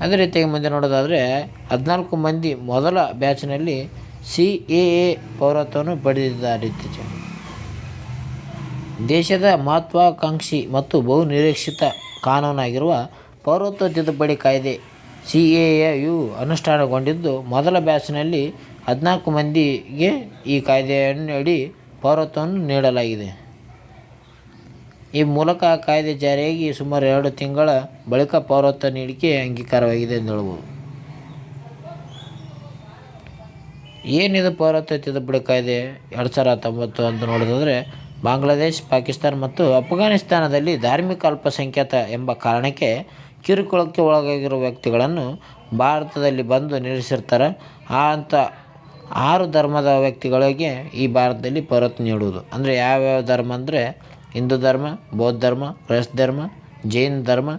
ಅದೇ ರೀತಿಯಾಗಿ ಮುಂದೆ ನೋಡೋದಾದರೆ 14 ಮಂದಿ ಮೊದಲ ಬ್ಯಾಚ್ನಲ್ಲಿ CAA ಪೌರತ್ವವನ್ನು ಪಡೆದಿದ್ದಾರೆ ಇತ್ತೀಚೆಗೆ. ದೇಶದ ಮಹತ್ವಾಕಾಂಕ್ಷಿ ಮತ್ತು ಬಹುನಿರೀಕ್ಷಿತ ಕಾನೂನಾಗಿರುವ ಪೌರತ್ವ ತಿದ್ದುಪಡಿ ಕಾಯ್ದೆ CAA ಅನುಷ್ಠಾನಗೊಂಡಿದ್ದು, ಮೊದಲ ಬ್ಯಾಚ್ನಲ್ಲಿ 14 ಮಂದಿಗೆ ಈ ಕಾಯ್ದೆಯಡಿ ಪೌರತ್ವವನ್ನು ನೀಡಲಾಗಿದೆ. ಈ ಮೂಲಕ ಆ ಕಾಯ್ದೆ ಜಾರಿಯಾಗಿ ಸುಮಾರು 2 ತಿಂಗಳ ಬಳಿಕ ಪೌರತ್ವ ನೀಡಿಕೆ ಅಂಗೀಕಾರವಾಗಿದೆ ಎಂದು ಹೇಳ್ಬೋದು. ಏನಿದು ಪೌರತ್ವ ತಿದ್ದುಪಡಿ ಕಾಯ್ದೆ 2019 ಅಂತ ನೋಡೋದಾದರೆ, ಬಾಂಗ್ಲಾದೇಶ್, ಪಾಕಿಸ್ತಾನ ಮತ್ತು ಅಫ್ಘಾನಿಸ್ತಾನದಲ್ಲಿ ಧಾರ್ಮಿಕ ಅಲ್ಪಸಂಖ್ಯಾತ ಎಂಬ ಕಾರಣಕ್ಕೆ ಕಿರುಕುಳಕ್ಕೆ ಒಳಗಾಗಿರುವ ವ್ಯಕ್ತಿಗಳನ್ನು ಭಾರತದಲ್ಲಿ ಬಂದು ನೆಲೆಸಿರ್ತಾರೆ. ಅಂಥ 6 ಧರ್ಮದ ವ್ಯಕ್ತಿಗಳಿಗೆ ಈ ಭಾರತದಲ್ಲಿ ಪೌರತ್ವ ನೀಡುವುದು. ಅಂದರೆ ಯಾವ್ಯಾವ ಧರ್ಮ ಅಂದರೆ ಹಿಂದೂ ಧರ್ಮ, ಬೌದ್ಧ ಧರ್ಮ, ಕ್ರೈಸ್ತ ಧರ್ಮ, ಜೈನ ಧರ್ಮ,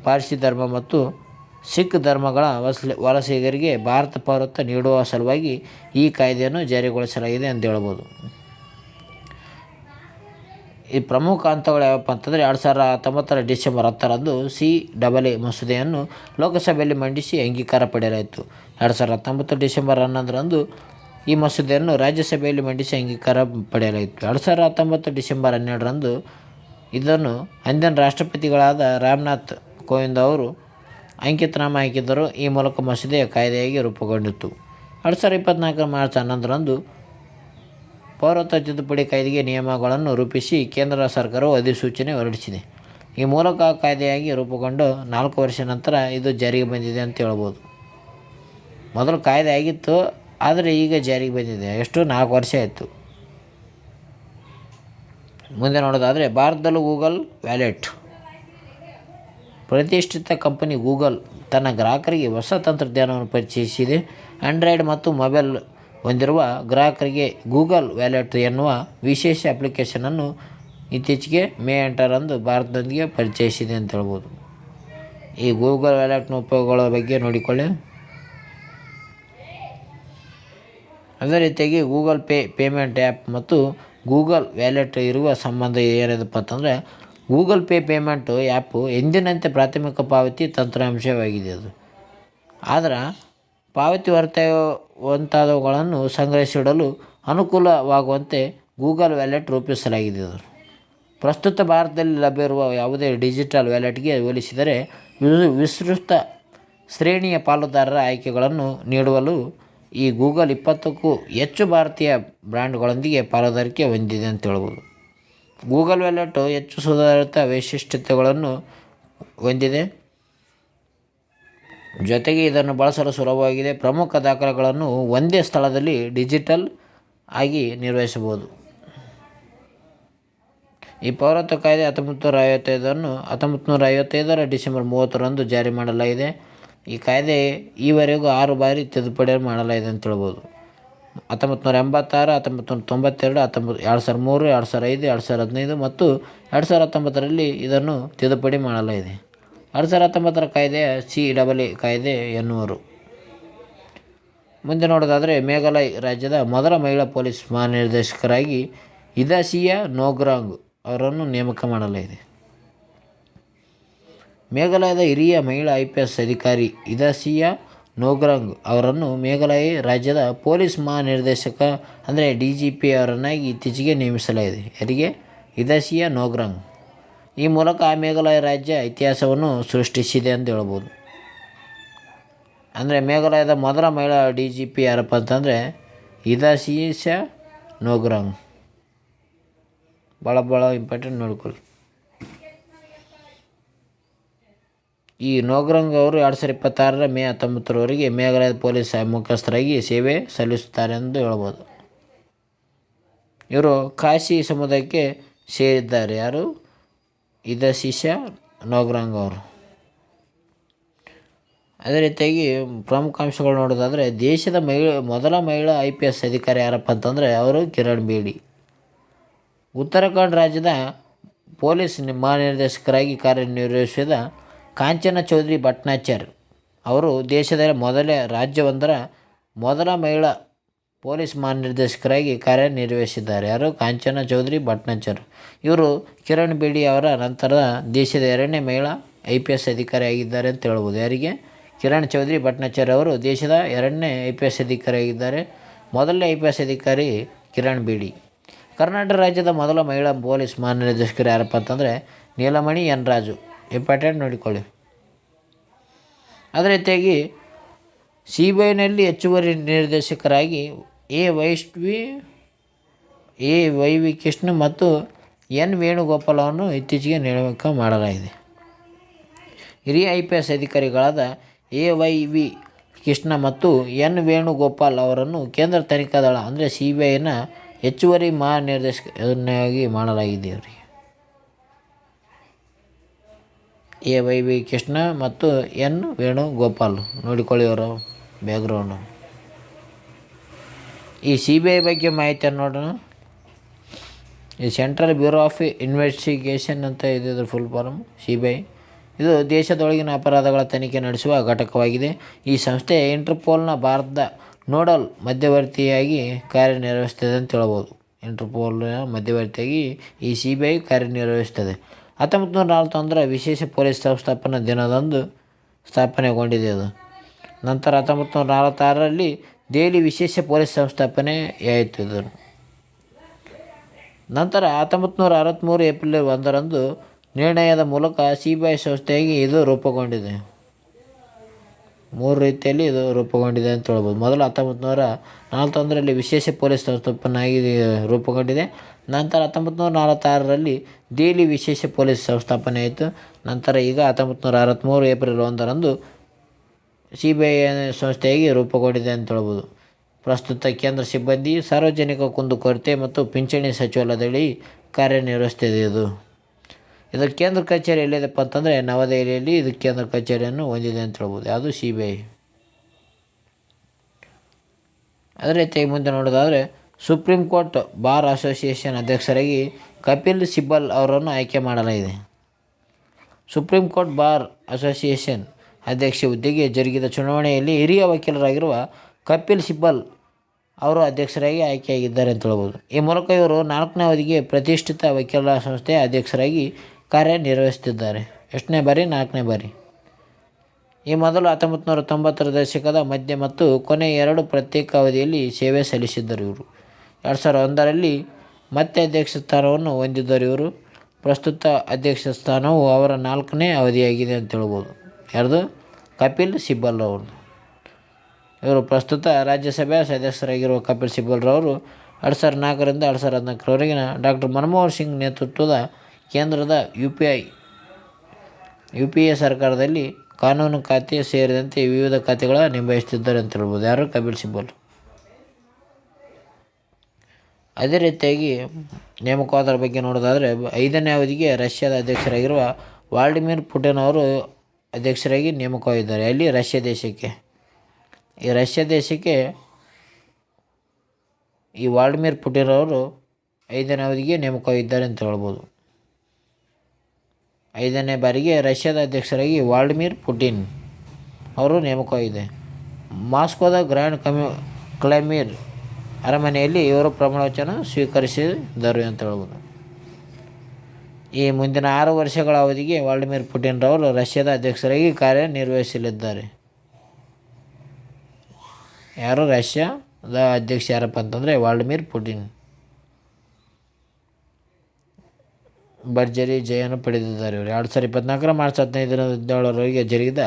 ಪಾರ್ಸಿ ಧರ್ಮ ಮತ್ತು ಸಿಖ್ ಧರ್ಮಗಳ ವಲಸಿಗರಿಗೆ ಭಾರತ ಪೌರತ್ವ ನೀಡುವ ಸಲುವಾಗಿ ಈ ಕಾಯ್ದೆಯನ್ನು ಜಾರಿಗೊಳಿಸಲಾಗಿದೆ ಅಂತ ಹೇಳ್ಬೋದು. ಈ ಪ್ರಮುಖ ಹಂತಗಳು ಯಾವಪ್ಪ ಅಂತಂದರೆ 2019 ಡಿಸೆಂಬರ್ 10ರಂದು CAA ಮಸೂದೆಯನ್ನು ಲೋಕಸಭೆಯಲ್ಲಿ ಮಂಡಿಸಿ ಅಂಗೀಕಾರ ಪಡೆಯಲಾಯಿತು. 2019 ಡಿಸೆಂಬರ್ 11ರಂದು ಈ ಮಸೂದೆಯನ್ನು ರಾಜ್ಯಸಭೆಯಲ್ಲಿ ಮಂಡಿಸಿ ಅಂಗೀಕಾರ ಪಡೆಯಲಾಯಿತು. 2019 ಡಿಸೆಂಬರ್ 12ರಂದು ಇದನ್ನು ಅಂದಿನ ರಾಷ್ಟ್ರಪತಿಗಳಾದ ರಾಮನಾಥ್ ಕೋವಿಂದ್ ಅವರು ಅಂಕಿತನಾಮ ಹಾಕಿದ್ದರು. ಈ ಮೂಲಕ ಮಸೂದೆ ಕಾಯ್ದೆಯಾಗಿ ರೂಪುಗೊಂಡಿತು. 2024 ಮಾರ್ಚ್ 11ರಂದು ಪೌರತ್ವ ತಿದ್ದುಪಡಿ ಕಾಯ್ದೆಗೆ ನಿಯಮಗಳನ್ನು ರೂಪಿಸಿ ಕೇಂದ್ರ ಸರ್ಕಾರವು ಅಧಿಸೂಚನೆ ಹೊರಡಿಸಿದೆ. ಈ ಮೂಲಕ ಕಾಯ್ದೆಯಾಗಿ ರೂಪುಗೊಂಡು 4 ವರ್ಷ ನಂತರ ಇದು ಜಾರಿಗೆ ಬಂದಿದೆ ಅಂತ ಹೇಳ್ಬೋದು. ಮೊದಲು ಕಾಯ್ದೆ ಆಗಿತ್ತು, ಆದರೆ ಈಗ ಜಾರಿಗೆ ಬಂದಿದೆ. ಎಷ್ಟು 4 ವರ್ಷ ಆಯಿತು. ಮುಂದೆ ನೋಡೋದಾದರೆ ಭಾರತದಲ್ಲೂ ಗೂಗಲ್ ವ್ಯಾಲೆಟ್. ಪ್ರತಿಷ್ಠಿತ ಕಂಪನಿ ಗೂಗಲ್ ತನ್ನ ಗ್ರಾಹಕರಿಗೆ ಹೊಸ ತಂತ್ರಜ್ಞಾನವನ್ನು ಪರಿಚಯಿಸಿದೆ. ಆಂಡ್ರಾಯ್ಡ್ ಮತ್ತು ಮೊಬೈಲ್ ಹೊಂದಿರುವ ಗ್ರಾಹಕರಿಗೆ ಗೂಗಲ್ ವ್ಯಾಲೆಟ್ ಎನ್ನುವ ವಿಶೇಷ ಅಪ್ಲಿಕೇಶನನ್ನು ಇತ್ತೀಚೆಗೆ ಮೇ 8ರಂದು ಭಾರತದೊಂದಿಗೆ ಪರಿಚಯಿಸಿದೆ ಅಂತ ಹೇಳ್ಬೋದು. ಈ ಗೂಗಲ್ ವ್ಯಾಲೆಟ್ನ ಉಪಯೋಗಗಳ ಬಗ್ಗೆ ನೋಡಿಕೊಳ್ಳಿ. ಅದೇ ರೀತಿಯಾಗಿ ಗೂಗಲ್ ಪೇಮೆಂಟ್ ಆ್ಯಪ್ ಮತ್ತು ಗೂಗಲ್ ವ್ಯಾಲೆಟ್ ಇರುವ ಸಂಬಂಧ ಏನಿದೆಪ್ಪ ಅಂತಂದರೆ, ಗೂಗಲ್ ಪೇಮೆಂಟ್ ಆ್ಯಪು ಎಂದಿನಂತೆ ಪ್ರಾಥಮಿಕ ಪಾವತಿ ತಂತ್ರಾಂಶವಾಗಿದೆ. ಅದು ಆದರೆ ಪಾವತಿ ಹೊರತಾಗುವಂಥವುಗಳನ್ನು ಸಂಗ್ರಹಿಸಿಡಲು ಅನುಕೂಲವಾಗುವಂತೆ ಗೂಗಲ್ ವ್ಯಾಲೆಟ್ ರೂಪಿಸಲಾಗಿದೆ. ಪ್ರಸ್ತುತ ಭಾರತದಲ್ಲಿ ಲಭ್ಯವಿರುವ ಯಾವುದೇ ಡಿಜಿಟಲ್ ವ್ಯಾಲೆಟ್ಗೆ ಹೋಲಿಸಿದರೆ ವಿಸ್ತೃತ ಶ್ರೇಣಿಯ ಪಾಲುದಾರರ ಆಯ್ಕೆಗಳನ್ನು ನೀಡುವಲು ಈ ಗೂಗಲ್ 20ಕ್ಕೂ ಹೆಚ್ಚು ಭಾರತೀಯ ಬ್ರ್ಯಾಂಡ್ಗಳೊಂದಿಗೆ ಪಾಲುದಾರಿಕೆ ಹೊಂದಿದೆ ಅಂತ ಹೇಳ್ಬೋದು. ಗೂಗಲ್ ವ್ಯಾಲೆಟ್ ಹೆಚ್ಚು ಸುಧಾರಿತ ವೈಶಿಷ್ಟ್ಯತೆಗಳನ್ನು ಹೊಂದಿದೆ. ಜೊತೆಗೆ ಇದನ್ನು ಬಳಸಲು ಸುಲಭವಾಗಿದೆ. ಪ್ರಮುಖ ದಾಖಲೆಗಳನ್ನು ಒಂದೇ ಸ್ಥಳದಲ್ಲಿ ಡಿಜಿಟಲ್ ಆಗಿ ನಿರ್ವಹಿಸಬಹುದು. ಈ ಪೌರತ್ವ ಕಾಯ್ದೆ 1955ರ ಡಿಸೆಂಬರ್ 30ರಂದು ಜಾರಿ ಮಾಡಲಾಗಿದೆ. ಈ ಕಾಯ್ದೆ ಈವರೆಗೂ 6 ಬಾರಿ ತಿದ್ದುಪಡಿ ಮಾಡಲಾಗಿದೆ ಅಂತ ಹೇಳ್ಬೋದು. 1986, 1992, 2003, 2005, 2015 ಮತ್ತು 2019ರಲ್ಲಿ ಇದನ್ನು ತಿದ್ದುಪಡಿ ಮಾಡಲಾಗಿದೆ. 2019ರ ಕಾಯ್ದೆಯ CAA ಕಾಯ್ದೆ ಎನ್ನುವರು. ಮುಂದೆ ನೋಡೋದಾದರೆ ಮೇಘಾಲಯ ರಾಜ್ಯದ ಮೊದಲ ಮಹಿಳಾ ಪೊಲೀಸ್ ಮಹಾನಿರ್ದೇಶಕರಾಗಿ ಇದಾಸಿಯಾ ನೋಗ್ರಾಂಗ್ ಅವರನ್ನು ನೇಮಕ ಮಾಡಲಾಗಿದೆ. ಮೇಘಾಲಯದ ಹಿರಿಯ ಮಹಿಳಾ IPS ಅಧಿಕಾರಿ ಇದಾಸಿಯಾ ನೋಗ್ರಾಂಗ್ ಅವರನ್ನು ಮೇಘಾಲಯ ರಾಜ್ಯದ ಪೊಲೀಸ್ ಮಹಾನಿರ್ದೇಶಕ ಅಂದರೆ DGP ಅವರನ್ನಾಗಿ ಇತ್ತೀಚೆಗೆ ನೇಮಿಸಲಾಗಿದೆ. ಯಾರಿಗೆ? ಇದಾಸಿಯಾ ನೋಗ್ರಾಂಗ್. ಈ ಮೂಲಕ ಮೇಘಾಲಯ ರಾಜ್ಯ ಇತಿಹಾಸವನ್ನು ಸೃಷ್ಟಿಸಿದೆ ಅಂತ ಹೇಳ್ಬೋದು. ಅಂದರೆ ಮೇಘಾಲಯದ ಮೊದಲ ಮಹಿಳಾ DGP ಯಾರಪ್ಪ ಅಂತಂದರೆ ಇದಾಸಿಯಾ ನೋಗ್ರಾಂಗ್. ಭಾಳ ಇಂಪಾರ್ಟೆಂಟ್ ನೋಡ್ಕೊಳ್ಳಿ. ಈ ನೋಗ್ರಾಂಗ್ ಅವರು 2026 ಮೇ 19ರವರೆಗೆ ಮೇಘಾಲಯದ ಪೊಲೀಸ್ ಮುಖ್ಯಸ್ಥರಾಗಿ ಸೇವೆ ಸಲ್ಲಿಸುತ್ತಾರೆ ಎಂದು ಹೇಳ್ಬೋದು. ಇವರು ಖಾಸಿ ಸಮುದಾಯಕ್ಕೆ ಸೇರಿದ್ದಾರೆ. ಯಾರು? ಇದಾಸಿಯಾ ನೋಗ್ರಾಂಗ್ ಅವರು. ಅದೇ ರೀತಿಯಾಗಿ ಪ್ರಮುಖ ಅಂಶಗಳು ನೋಡೋದಾದರೆ ದೇಶದ ಮೊದಲ ಮಹಿಳಾ IPS ಅಧಿಕಾರಿ ಯಾರಪ್ಪ ಅಂತಂದರೆ ಅವರು ಕಿರಣ್ ಬೇಡಿ. ಉತ್ತರಾಖಂಡ್ ರಾಜ್ಯದ ಪೊಲೀಸ್ ಮಹಾನಿರ್ದೇಶಕರಾಗಿ ಕಾರ್ಯನಿರ್ವಹಿಸಿದ ಕಾಂಚನ ಚೌಧರಿ ಭಟ್ನಾಚಾರ್ ಅವರು ದೇಶದ ರಾಜ್ಯವೊಂದರ ಮೊದಲ ಮಹಿಳಾ ಪೊಲೀಸ್ ಮಹಾನಿರ್ದೇಶಕರಾಗಿ ಕಾರ್ಯನಿರ್ವಹಿಸಿದ್ದಾರೆ. ಯಾರು? ಕಾಂಚನ ಚೌಧರಿ ಭಟ್ನಾಚಾರ್. ಇವರು ಕಿರಣ್ ಬೇಡಿ ಅವರ ನಂತರ ದೇಶದ 2ನೇ ಮಹಿಳಾ IPS ಅಧಿಕಾರಿ ಆಗಿದ್ದಾರೆ ಅಂತ ಹೇಳ್ಬೋದು. ಯಾರಿಗೆ? ಕಿರಣ್ ಚೌಧರಿ ಭಟ್ನಾಚಾರ್ ಅವರು ದೇಶದ 2ನೇ IPS ಅಧಿಕಾರಿ ಆಗಿದ್ದಾರೆ. ಮೊದಲನೇ IPS ಅಧಿಕಾರಿ ಕಿರಣ್ ಬೇಡಿ. ಕರ್ನಾಟಕ ರಾಜ್ಯದ ಮೊದಲ ಮಹಿಳಾ ಪೊಲೀಸ್ ಮಹಾನಿರ್ದೇಶಕರು ಯಾರಪ್ಪ ಅಂತಂದರೆ ನೀಲಮಣಿ N. ರಾಜು. ಇಂಪಾರ್ಟೆಂಟ್ ನೋಡಿಕೊಳ್ಳಿ. ಅದೇ ರೀತಿಯಾಗಿ CBIನಲ್ಲಿ ಹೆಚ್ಚುವರಿ ನಿರ್ದೇಶಕರಾಗಿ ವೈ ವಿ ಕೃಷ್ಣ ಮತ್ತು N. ವೇಣುಗೋಪಾಲ್ ಅವರನ್ನು ಇತ್ತೀಚೆಗೆ ನೇಮಕ ಮಾಡಲಾಗಿದೆ. ಹಿರಿಯ IPS ಅಧಿಕಾರಿಗಳಾದ ವೈ ವಿ ಕೃಷ್ಣ ಮತ್ತು N. ವೇಣುಗೋಪಾಲ್ ಅವರನ್ನು ಕೇಂದ್ರ ತನಿಖಾ ದಳ ಅಂದರೆ CBIನ ಹೆಚ್ಚುವರಿ ಮಹಾನಿರ್ದೇಶಕನಾಗಿ ಮಾಡಲಾಗಿದೆ. ಅವರಿಗೆ ವೈ ವಿ ಕೃಷ್ಣ ಮತ್ತು N. ವೇಣುಗೋಪಾಲ್. ನೋಡಿಕೊಳ್ಳಿ ಅವರ ಬ್ಯಾಕ್ಗ್ರೌಂಡು. ಈ CBI ಬಗ್ಗೆ ಮಾಹಿತಿಯನ್ನು ನೋಡೋಣ. ಈ ಸೆಂಟ್ರಲ್ ಬ್ಯೂರೋ ಆಫ್ ಇನ್ವೆಸ್ಟಿಗೇಷನ್ ಅಂತ ಇದೆ ಇದರ ಫುಲ್ ಫಾರ್ಮ್ CBI. ಇದು ದೇಶದೊಳಗಿನ ಅಪರಾಧಗಳ ತನಿಖೆ ನಡೆಸುವ ಘಟಕವಾಗಿದೆ. ಈ ಸಂಸ್ಥೆ ಇಂಟರ್ಪೋಲ್ನ ಭಾರತದ ನೋಡಲ್ ಮಧ್ಯವರ್ತಿಯಾಗಿ ಕಾರ್ಯನಿರ್ವಹಿಸುತ್ತದೆ ಅಂತ ಹೇಳ್ಬೋದು. ಇಂಟರ್ಪೋಲ್ನ ಮಧ್ಯವರ್ತಿಯಾಗಿ ಈ CBI ಕಾರ್ಯನಿರ್ವಹಿಸುತ್ತದೆ. 1941 ವಿಶೇಷ ಪೊಲೀಸ್ ಸಂಸ್ಥಾಪನಾ ದಿನದಂದು ಸ್ಥಾಪನೆಗೊಂಡಿದೆ ಅದು. ನಂತರ 1946ರಲ್ಲಿ ದೆಹಲಿ ವಿಶೇಷ ಪೊಲೀಸ್ ಸಂಸ್ಥಾಪನೆಯಾಯಿತು ಇದು. ನಂತರ 1963 ಏಪ್ರಿಲ್ 1ರಂದು ನಿರ್ಣಯದ ಮೂಲಕ CBI ಸಂಸ್ಥೆಯಾಗಿ ಇದು ರೂಪುಗೊಂಡಿದೆ. 3 ರೀತಿಯಲ್ಲಿ ಇದು ರೂಪುಗೊಂಡಿದೆ ಅಂತ ಹೇಳ್ಬೋದು. ಮೊದಲು 1941ರಲ್ಲಿ ವಿಶೇಷ ಪೊಲೀಸ್ ಸಂಸ್ಥಾಪನೆಯಾಗಿ ರೂಪುಗೊಂಡಿದೆ. ನಂತರ 1946ರಲ್ಲಿ ದೆಹಲಿ ವಿಶೇಷ ಪೊಲೀಸ್ ಸಂಸ್ಥಾಪನೆ ಆಯಿತು. ನಂತರ ಈಗ 1963 ಏಪ್ರಿಲ್ 1ರಂದು CBI ಸಂಸ್ಥೆಯಾಗಿ ರೂಪುಗೊಂಡಿದೆ ಅಂತ ಹೇಳ್ಬೋದು. ಪ್ರಸ್ತುತ ಕೇಂದ್ರ ಸಿಬ್ಬಂದಿ ಸಾರ್ವಜನಿಕ ಕುಂದುಕೊರತೆ ಮತ್ತು ಪಿಂಚಣಿ ಸಚಿವಾಲಯದಲ್ಲಿ ಕಾರ್ಯನಿರ್ವಹಿಸ್ತಿದೆ ಇದು. ಇದರ ಕೇಂದ್ರ ಕಚೇರಿ ಎಲ್ಲಿದೆಪ್ಪ ಅಂತಂದರೆ ನವದೆಹಲಿಯಲ್ಲಿ ಇದು ಕೇಂದ್ರ ಕಚೇರಿಯನ್ನು ಹೊಂದಿದೆ ಅಂತ ಹೇಳ್ಬೋದು. ಯಾವುದು CBI. ಅದೇ ರೀತಿಯಾಗಿ ಮುಂದೆ ನೋಡೋದಾದರೆ ಸುಪ್ರೀಂ ಕೋರ್ಟ್ ಬಾರ್ ಅಸೋಸಿಯೇಷನ್ ಅಧ್ಯಕ್ಷರಾಗಿ ಕಪಿಲ್ ಸಿಬಲ್ ಅವರನ್ನು ಆಯ್ಕೆ ಮಾಡಲಾಗಿದೆ. ಸುಪ್ರೀಂ ಕೋರ್ಟ್ ಬಾರ್ ಅಸೋಸಿಯೇಷನ್ ಅಧ್ಯಕ್ಷ ಹುದ್ದೆಗೆ ಜರುಗಿದ ಚುನಾವಣೆಯಲ್ಲಿ ಹಿರಿಯ ವಕೀಲರಾಗಿರುವ ಕಪಿಲ್ ಸಿಬಲ್ ಅವರು ಅಧ್ಯಕ್ಷರಾಗಿ ಆಯ್ಕೆಯಾಗಿದ್ದಾರೆ ಅಂತ ಹೇಳ್ಬೋದು. ಈ ಮೂಲಕ ಇವರು 4ನೇ ಅವಧಿಗೆ ಪ್ರತಿಷ್ಠಿತ ವಕೀಲರ ಸಂಸ್ಥೆಯ ಅಧ್ಯಕ್ಷರಾಗಿ ಕಾರ್ಯನಿರ್ವಹಿಸುತ್ತಿದ್ದಾರೆ. ಎಷ್ಟನೇ ಬಾರಿ? 4ನೇ ಬಾರಿ. ಈ ಮೊದಲು 1990ರ ದಶಕದ ಮಧ್ಯ ಮತ್ತು ಕೊನೆ 2 ಪ್ರತ್ಯೇಕ ಅವಧಿಯಲ್ಲಿ ಸೇವೆ ಸಲ್ಲಿಸಿದ್ದರು ಇವರು. 2001ರಲ್ಲಿ ಮತ್ತೆ ಅಧ್ಯಕ್ಷ ಸ್ಥಾನವನ್ನು ಹೊಂದಿದ್ದರು ಇವರು. ಪ್ರಸ್ತುತ ಅಧ್ಯಕ್ಷ ಸ್ಥಾನವು ಅವರ 4ನೇ ಅವಧಿಯಾಗಿದೆ ಅಂತ ಹೇಳ್ಬೋದು. ಯಾರ್ದು? ಕಪಿಲ್ ಸಿಬಲ್ ಅವರು. ಇವರು ಪ್ರಸ್ತುತ ರಾಜ್ಯಸಭೆಯ ಸದಸ್ಯರಾಗಿರುವ ಕಪಿಲ್ ಸಿಬಲ್ರವರು 2004ರಿಂದ 2014ರವರೆಗಿನ ಡಾಕ್ಟರ್ ಮನಮೋಹನ್ ಸಿಂಗ್ ನೇತೃತ್ವದ ಕೇಂದ್ರದ UPA ಸರ್ಕಾರದಲ್ಲಿ ಕಾನೂನು ಖಾತೆ ಸೇರಿದಂತೆ ವಿವಿಧ ಖಾತೆಗಳ ನಿಭಾಯಿಸುತ್ತಿದ್ದಾರೆ ಅಂತ ಹೇಳ್ಬೋದು. ಯಾರು? ಕಪಿಲ್ ಸಿಬಲ್. ಅದೇ ರೀತಿಯಾಗಿ ನೇಮಕವಾದರ ಬಗ್ಗೆ ನೋಡೋದಾದರೆ 5ನೇ ಅವಧಿಗೆ ರಷ್ಯಾದ ಅಧ್ಯಕ್ಷರಾಗಿರುವ ವ್ಲಾಡಿಮಿರ್ ಪುಟಿನ್ ಅವರು ಅಧ್ಯಕ್ಷರಾಗಿ ನೇಮಕವಾಗಿದ್ದಾರೆ. ಅಲ್ಲಿ ರಷ್ಯಾ ದೇಶಕ್ಕೆ. ಈ ರಷ್ಯಾ ದೇಶಕ್ಕೆ ಈ ವ್ಲಾಡಿಮಿರ್ ಪುಟಿನ್ ಅವರು 5ನೇ ಅವಧಿಗೆ ನೇಮಕವಾಗಿದ್ದಾರೆ ಅಂತ ಹೇಳ್ಬೋದು. 5ನೇ ಬಾರಿಗೆ ರಷ್ಯಾದ ಅಧ್ಯಕ್ಷರಾಗಿ ವ್ಲಾಡಿಮಿರ್ ಪುಟಿನ್ ಅವರು ನೇಮಕವಾಗಿದೆ. ಮಾಸ್ಕೋದ ಗ್ರ್ಯಾಂಡ್ ಕ್ರೆಮ್ಲಿನ್ ಅರಮನೆಯಲ್ಲಿ ಇವರು ಪ್ರಮಾಣವಚನ ಸ್ವೀಕರಿಸಿದರು ಅಂತ ಹೇಳ್ಬೋದು. ಈ ಮುಂದಿನ 6 ವರ್ಷಗಳ ಅವಧಿಗೆ ವ್ಲಾಡಿಮಿರ್ ಪುಟಿನ್ ರವರು ರಷ್ಯಾದ ಅಧ್ಯಕ್ಷರಾಗಿ ಕಾರ್ಯನಿರ್ವಹಿಸಲಿದ್ದಾರೆ. ಯಾರು? ರಷ್ಯಾದ ಅಧ್ಯಕ್ಷ ಯಾರಪ್ಪ ಅಂತಂದರೆ ವ್ಲಾಡಿಮಿರ್ ಪುಟಿನ್. ಭರ್ಜರಿ ಜಯವನ್ನು ಪಡೆದಿದ್ದಾರೆ ಇವರು. 2024 ಮಾರ್ಚ್ 15ರವರೆಗೆ ಜರುಗಿದ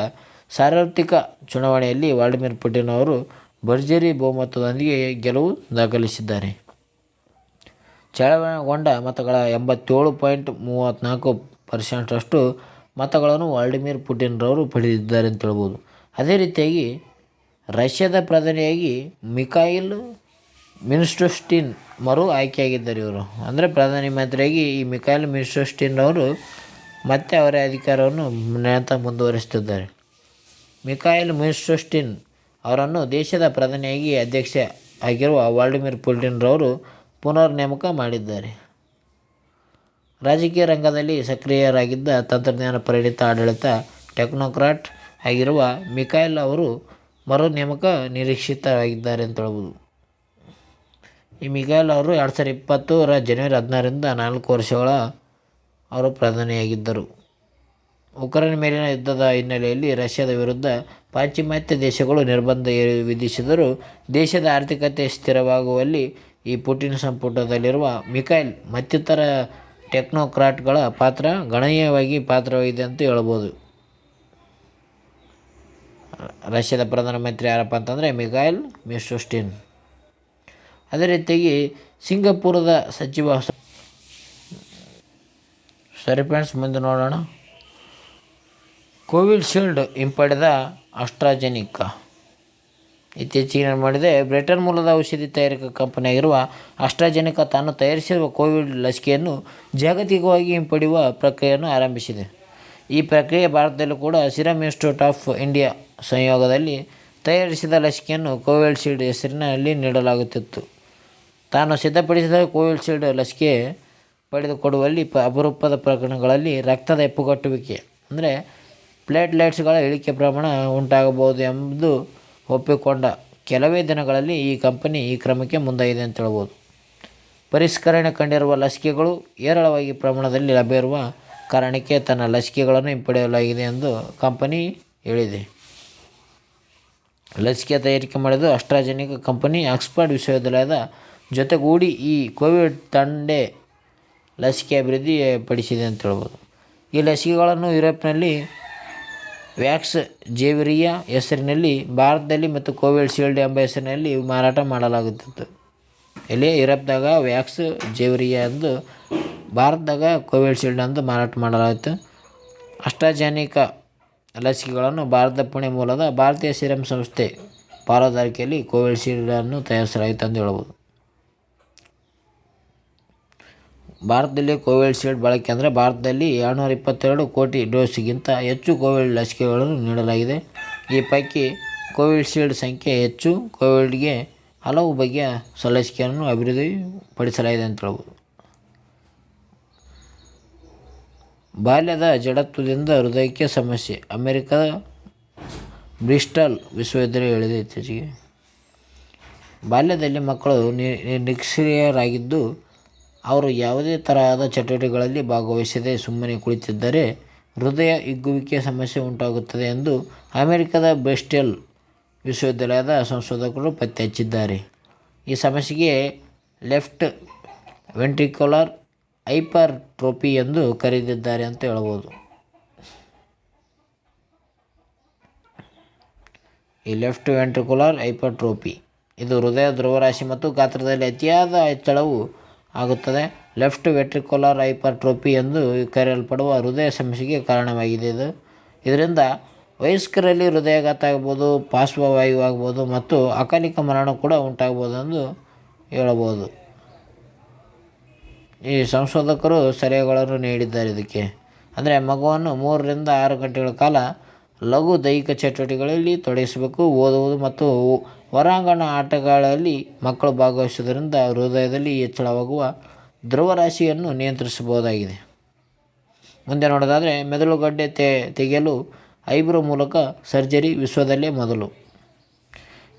ಸಾರ್ವತ್ರಿಕ ಚುನಾವಣೆಯಲ್ಲಿ ವ್ಲಾಡಿಮಿರ್ ಪುಟಿನ್ ಅವರು ಭರ್ಜರಿ ಬಹುಮತದೊಂದಿಗೆ ಗೆಲುವು ದಾಖಲಿಸಿದ್ದಾರೆ. ಚಲಾವಣೆಗೊಂಡ ಮತಗಳ 87.34% ಮತಗಳನ್ನು ವ್ಲಾಡಿಮಿರ್ ಪುಟಿನ್ ರವರು ಪಡೆದಿದ್ದಾರೆ ಅಂತ ಹೇಳ್ಬೋದು. ಅದೇ ರೀತಿಯಾಗಿ ರಷ್ಯಾದ ಪ್ರಧಾನಿಯಾಗಿ ಮಿಖಾಯಿಲ್ ಮಿನ್ಶುಸ್ಟಿನ್ ಮರು ಆಯ್ಕೆಯಾಗಿದ್ದಾರೆ ಇವರು. ಅಂದರೆ ಪ್ರಧಾನಿ ಮಂತ್ರಿಯಾಗಿ ಈ ಮಿಖಾಯಿಲ್ ಮಿನ್ಶುಸ್ಟಿನ್ ಅವರು ಮತ್ತೆ ಅವರ ಅಧಿಕಾರವನ್ನು ಮುಂದುವರಿಸುತ್ತಿದ್ದಾರೆ. ಮಿಖಾಯಿಲ್ ಮಿನ್ಶುಸ್ಟಿನ್ ಅವರನ್ನು ದೇಶದ ಪ್ರಧಾನಿಯಾಗಿ ಅಧ್ಯಕ್ಷ ಆಗಿರುವ ವ್ಲಾಡಿಮಿರ್ ಪುಟಿನ್ ರವರು ಪುನರ್ ನೇಮಕ ಮಾಡಿದ್ದಾರೆ. ರಾಜಕೀಯ ರಂಗದಲ್ಲಿ ಸಕ್ರಿಯರಾಗಿದ್ದ ತಂತ್ರಜ್ಞಾನ ಪರಿಣಿತ ಆಡಳಿತ ಟೆಕ್ನೋಕ್ರಾಟ್ ಆಗಿರುವ ಮಿಖಾಯಿಲ್ ಅವರು ಮರು ನೇಮಕ ನಿರೀಕ್ಷಿತರಾಗಿದ್ದಾರೆ ಅಂತ ಹೇಳ್ಬೋದು. ಈ ಮಿಖಾಯಿಲ್ ಅವರು 2020ರ ಜನವರಿ 16ರಿಂದ 4 ವರ್ಷಗಳ ಅವರು ಪ್ರಧಾನಿಯಾಗಿದ್ದರು. ಉಕ್ರೇನ್ ಮೇಲಿನ ಯುದ್ಧದ ಹಿನ್ನೆಲೆಯಲ್ಲಿ ರಷ್ಯಾದ ವಿರುದ್ಧ ಪಾಶ್ಚಿಮಾತ್ಯ ದೇಶಗಳು ನಿರ್ಬಂಧ ವಿಧಿಸಿದರೂ ದೇಶದ ಆರ್ಥಿಕತೆ ಸ್ಥಿರವಾಗುವಲ್ಲಿ ಈ ಪುಟಿನ್ ಸಂಪುಟದಲ್ಲಿರುವ ಮಿಖಾಯಿಲ್ ಮತ್ತಿತರ ಟೆಕ್ನೋಕ್ರಾಟ್ಗಳ ಪಾತ್ರ ಗಣನೀಯವಾಗಿ ಪಾತ್ರವಾಗಿದೆ ಅಂತ ಹೇಳ್ಬೋದು. ರಷ್ಯಾದ ಪ್ರಧಾನಮಂತ್ರಿ ಯಾರಪ್ಪ ಅಂತಂದರೆ ಮಿಖಾಯಿಲ್ ಮಿನ್ಶುಸ್ಟಿನ್. ಅದೇ ರೀತಿಯಾಗಿ ಸಿಂಗಪುರದ ಸಚಿವ. ಸರಿ ಫ್ರೆಂಡ್ಸ್, ಮುಂದೆ ನೋಡೋಣ. ಕೋವಿಶೀಲ್ಡ್ ಹಿಂಪಡೆದ ಆಸ್ಟ್ರಾಜೆನಿಕಾ ಇತ್ತೀಚೆಗೆ ಏನು ಮಾಡಿದೆ? ಬ್ರಿಟನ್ ಮೂಲದ ಔಷಧಿ ತಯಾರಿಕಾ ಕಂಪನಿಯಾಗಿರುವ ಆಸ್ಟ್ರಾಜೆನಿಕಾ ತಾನು ತಯಾರಿಸಿರುವ ಕೋವಿಡ್ ಲಸಿಕೆಯನ್ನು ಜಾಗತಿಕವಾಗಿ ಹಿಂಪಡೆಯುವ ಪ್ರಕ್ರಿಯೆಯನ್ನು ಆರಂಭಿಸಿದೆ. ಈ ಪ್ರಕ್ರಿಯೆ ಭಾರತದಲ್ಲೂ ಕೂಡ ಸಿರಮ್ ಇನ್ಸ್ಟಿಟ್ಯೂಟ್ ಆಫ್ ಇಂಡಿಯಾ ಸಹಯೋಗದಲ್ಲಿ ತಯಾರಿಸಿದ ಲಸಿಕೆಯನ್ನು ಕೋವಿಶೀಲ್ಡ್ ಹೆಸರಿನಲ್ಲಿ ನೀಡಲಾಗುತ್ತಿತ್ತು. ತಾನು ಸಿದ್ಧಪಡಿಸಿದ ಕೋವಿಶೀಲ್ಡ್ ಲಸಿಕೆ ಪಡೆದುಕೊಡುವಲ್ಲಿ ಅಪರೂಪದ ಪ್ರಕರಣಗಳಲ್ಲಿ ರಕ್ತದ ಹೆಪ್ಪುಗಟ್ಟುವಿಕೆ ಅಂದರೆ ಪ್ಲೇಟ್ಲೆಟ್ಸ್ಗಳ ಇಳಿಕೆ ಪ್ರಮಾಣ ಉಂಟಾಗಬಹುದು ಎಂಬುದು ಒಪ್ಪಿಕೊಂಡ ಕೆಲವೇ ದಿನಗಳಲ್ಲಿ ಈ ಕಂಪನಿ ಈ ಕ್ರಮಕ್ಕೆ ಮುಂದಾಗಿದೆ ಅಂತ ಹೇಳ್ಬೋದು. ಪರಿಷ್ಕರಣೆ ಕಂಡಿರುವ ಲಸಿಕೆಗಳು ಹೇರಳವಾಗಿ ಪ್ರಮಾಣದಲ್ಲಿ ಲಭ್ಯವಿರುವ ಕಾರಣಕ್ಕೆ ತನ್ನ ಲಸಿಕೆಗಳನ್ನು ಹಿಂಪಡೆಯಲಾಗಿದೆ ಎಂದು ಕಂಪನಿ ಹೇಳಿದೆ. ಲಸಿಕೆ ತಯಾರಿಕೆ ಮಾಡಿದ ಅಸ್ಟ್ರಾಜೆನಿಕಾ ಕಂಪನಿ ಆಕ್ಸ್ಫರ್ಡ್ ವಿಶ್ವವಿದ್ಯಾಲಯದ ಜೊತೆಗೂಡಿ ಈ ಕೋವಿಡ್ ತಂಡೆ ಲಸಿಕೆ ಅಭಿವೃದ್ಧಿ ಪಡಿಸಿದೆ ಅಂತ ಹೇಳ್ಬೋದು. ಈ ಲಸಿಕೆಗಳನ್ನು ಯುರೋಪ್ನಲ್ಲಿ ವ್ಯಾಕ್ಸ್ ಜೇವಿರಿಯಾ ಹೆಸರಿನಲ್ಲಿ, ಭಾರತದಲ್ಲಿ ಮತ್ತು ಕೋವಿಡ್ ಶೀಲ್ಡ್ ಎಂಬ ಹೆಸರಿನಲ್ಲಿ ಮಾರಾಟ ಮಾಡಲಾಗುತ್ತಿತ್ತು. ಇಲ್ಲಿ ಯುರೋಪ್ದಾಗ ವ್ಯಾಕ್ಸ್ ಜೇವಿರಿಯಾ ಎಂದು, ಭಾರತದಾಗ ಕೋವಿಡ್ ಶೀಲ್ಡ್ ಎಂದು ಮಾರಾಟ ಮಾಡಲಾಗಿತ್ತು. ಅಸ್ಟ್ರಾಜೆನಿಕಾ ಲಸಿಕೆಗಳನ್ನು ಭಾರತದ ಪುಣೆ ಮೂಲದ ಭಾರತೀಯ ಸೀರಮ್ ಸಂಸ್ಥೆ ಪಾಲುದಾರಿಕೆಯಲ್ಲಿ ಕೋವಿಡ್ ಶೀಲ್ಡನ್ನು ತಯಾರಿಸಲಾಗಿತ್ತು ಎಂದು ಹೇಳ್ಬೋದು. ಭಾರತದಲ್ಲಿ ಕೋವಿಡ್ ಶೀಲ್ಡ್ ಬಳಕೆ ಅಂದರೆ ಭಾರತದಲ್ಲಿ 222 ಕೋಟಿ ಡೋಸ್ಗಿಂತ ಹೆಚ್ಚು ಕೋವಿಡ್ ಲಸಿಕೆಗಳನ್ನು ನೀಡಲಾಗಿದೆ. ಈ ಪೈಕಿ ಕೋವಿಡ್ ಶೀಲ್ಡ್ ಸಂಖ್ಯೆ ಹೆಚ್ಚು. ಕೋವಿಡ್ಗೆ ಹಲವು ಬಗೆಯ ಲಸಿಕೆಯನ್ನು ಅಭಿವೃದ್ಧಿಪಡಿಸಲಾಗಿದೆ ಅಂತ ಹೇಳ್ಬೋದು. ಬಾಲ್ಯದ ಜಡತ್ವದಿಂದ ಹೃದಯಕ್ಕೆ ಸಮಸ್ಯೆ, ಅಮೆರಿಕದ ಬ್ರಿಸ್ಟಲ್ ವಿಶ್ವವಿದ್ಯಾಲಯ ಹೇಳಿದೆ. ಇತ್ತೀಚೆಗೆ ಬಾಲ್ಯದಲ್ಲಿ ಮಕ್ಕಳು ನಿಷ್ಕ್ರಿಯರಾಗಿದ್ದು ಅವರು ಯಾವುದೇ ತರಹದ ಚಟುವಟಿಕೆಗಳಲ್ಲಿ ಭಾಗವಹಿಸದೆ ಸುಮ್ಮನೆ ಕುಳಿತಿದ್ದರೆ ಹೃದಯ ಹಿಗ್ಗುವಿಕೆ ಸಮಸ್ಯೆ ಉಂಟಾಗುತ್ತದೆ ಎಂದು ಅಮೆರಿಕದ ಬ್ರಿಸ್ಟಲ್ ವಿಶ್ವವಿದ್ಯಾಲಯದ ಸಂಶೋಧಕರು ಪತ್ತೆ ಹಚ್ಚಿದ್ದಾರೆ. ಈ ಸಮಸ್ಯೆಗೆ ಲೆಫ್ಟ್ ವೆಂಟ್ರಿಕ್ಯುಲರ್ ಹೈಪರ್ಟ್ರೋಫಿ ಎಂದು ಕರೆದಿದ್ದಾರೆ ಅಂತ ಹೇಳ್ಬೋದು. ಈ ಲೆಫ್ಟ್ ವೆಂಟ್ರಿಕ್ಯುಲರ್ ಹೈಪರ್ಟ್ರೋಫಿ ಇದು ಹೃದಯ ದ್ರವ್ಯರಾಶಿ ಮತ್ತು ಗಾತ್ರದಲ್ಲಿ ಅತಿಯಾದ ಹೆಚ್ಚಳವು ಆಗುತ್ತದೆ. ಲೆಫ್ಟ್ ವೆಂಟ್ರಿಕ್ಯುಲರ್ ಹೈಪರ್ಟ್ರೋಫಿ ಎಂದು ಕರೆಯಲ್ಪಡುವ ಹೃದಯ ಸಮಸ್ಯೆಗೆ ಕಾರಣವಾಗಿದೆ. ಇದರಿಂದ ವಯಸ್ಕರಲ್ಲಿ ಹೃದಯಾಘಾತ ಆಗ್ಬೋದು, ಪಾರ್ಶ್ವವಾಯು ಆಗ್ಬೋದು ಮತ್ತು ಅಕಾಲಿಕ ಮರಣ ಕೂಡ ಉಂಟಾಗ್ಬೋದು ಎಂದು ಹೇಳಬಹುದು. ಈ ಸಂಶೋಧಕರು ಸಲಹೆಗಳನ್ನು ನೀಡಿದ್ದಾರೆ ಇದಕ್ಕೆ. ಅಂದರೆ ಮಗುವನ್ನು 3 ರಿಂದ 6 ಗಂಟೆಗಳ ಕಾಲ ಲಘು ದೈಹಿಕ ಚಟುವಟಿಕೆಗಳಲ್ಲಿ ತೊಡಗಿಸಬೇಕು. ಓದುವುದು ಮತ್ತು ಹೊರಾಂಗಣ ಆಟಗಳಲ್ಲಿ ಮಕ್ಕಳು ಭಾಗವಹಿಸುವುದರಿಂದ ಹೃದಯದಲ್ಲಿ ಹೆಚ್ಚಳವಾಗುವ ದ್ರವ್ಯರಾಶಿಯನ್ನು ನಿಯಂತ್ರಿಸಬಹುದಾಗಿದೆ. ಮುಂದೆ ನೋಡೋದಾದರೆ ಮೆದುಳುಗಡ್ಡೆ ತೆಗೆಯಲು ಐಬ್ರೋ ಮೂಲಕ ಸರ್ಜರಿ ವಿಶ್ವದಲ್ಲೇ ಮೊದಲು.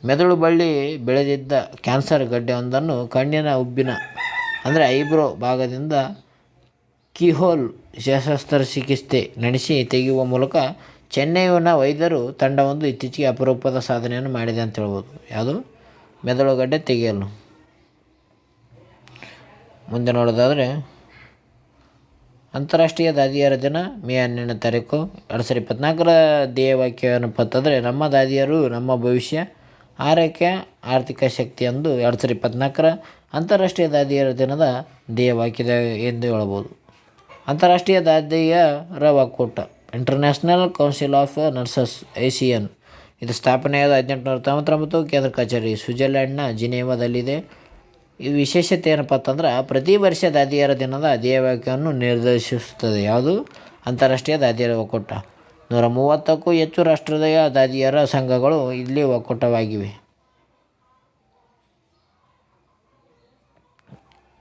ಮೆದುಳು ಬಳ್ಳಿ ಬೆಳೆದಿದ್ದ ಕ್ಯಾನ್ಸರ್ ಗಡ್ಡೆಯೊಂದನ್ನು ಕಣ್ಣಿನ ಉಬ್ಬಿನ ಅಂದರೆ ಐಬ್ರೋ ಭಾಗದಿಂದ ಕೀಹೋಲ್ ಶಸ್ತ್ರಚಿಕಿತ್ಸೆ ನಡೆಸಿ ತೆಗೆಯುವ ಮೂಲಕ ಚೆನ್ನೈನ ವೈದ್ಯರು ತಂಡವೊಂದು ಇತ್ತೀಚೆಗೆ ಅಪರೂಪದ ಸಾಧನೆಯನ್ನು ಮಾಡಿದೆ ಅಂತ ಹೇಳ್ಬೋದು. ಯಾವುದು? ಮೆದುಳುಗಡ್ಡೆ ತೆಗೆಯಲು. ಮುಂದೆ ನೋಡೋದಾದರೆ ಅಂತಾರಾಷ್ಟ್ರೀಯ ದಾದಿಯರ ದಿನ ಮೇ 12ನೇ ತಾರೀಕು 2024 ಧ್ಯೇಯವಾಕ್ಯ ಏನಪ್ಪ ಅಂತಂದರೆ ನಮ್ಮ ದಾದಿಯರು ನಮ್ಮ ಭವಿಷ್ಯ, ಆರೈಕೆ, ಆರ್ಥಿಕ ಶಕ್ತಿ ಎಂದು 2024 ಅಂತಾರಾಷ್ಟ್ರೀಯ ದಾದಿಯರ ದಿನದ ಧ್ಯೇಯವಾಕ್ಯದ ಎಂದು ಹೇಳಬಹುದು. ಅಂತಾರಾಷ್ಟ್ರೀಯ ದಾದಿಯರ ಒಕ್ಕೂಟ international council of nurses ACN ಇದು ಸ್ಥಾಪನೆಯಾದ 1899. ಕೇಂದ್ರ ಕಚೇರಿ ಸ್ವಿಟ್ಜರ್ಲ್ಯಾಂಡ್ನ ಜಿನೇವಾದಲ್ಲಿದೆ. ಈ ವಿಶೇಷತೆ ಏನಪ್ಪ ಅಂತಂದ್ರೆ ಪ್ರತಿ ವರ್ಷ ದಾದಿಯರ ದಿನದ ಧ್ಯೇಯವಾಕ್ಯವನ್ನು ನಿರ್ದೇಶಿಸುತ್ತದೆ. ಯಾವುದು? ಅಂತಾರಾಷ್ಟ್ರೀಯ ದಾದಿಯರ ಒಕ್ಕೂಟ. 130ಕ್ಕೂ ಹೆಚ್ಚು ರಾಷ್ಟ್ರೀಯ ದಾದಿಯರ ಸಂಘಗಳು ಇಲ್ಲಿ ಒಕ್ಕೂಟವಾಗಿವೆ.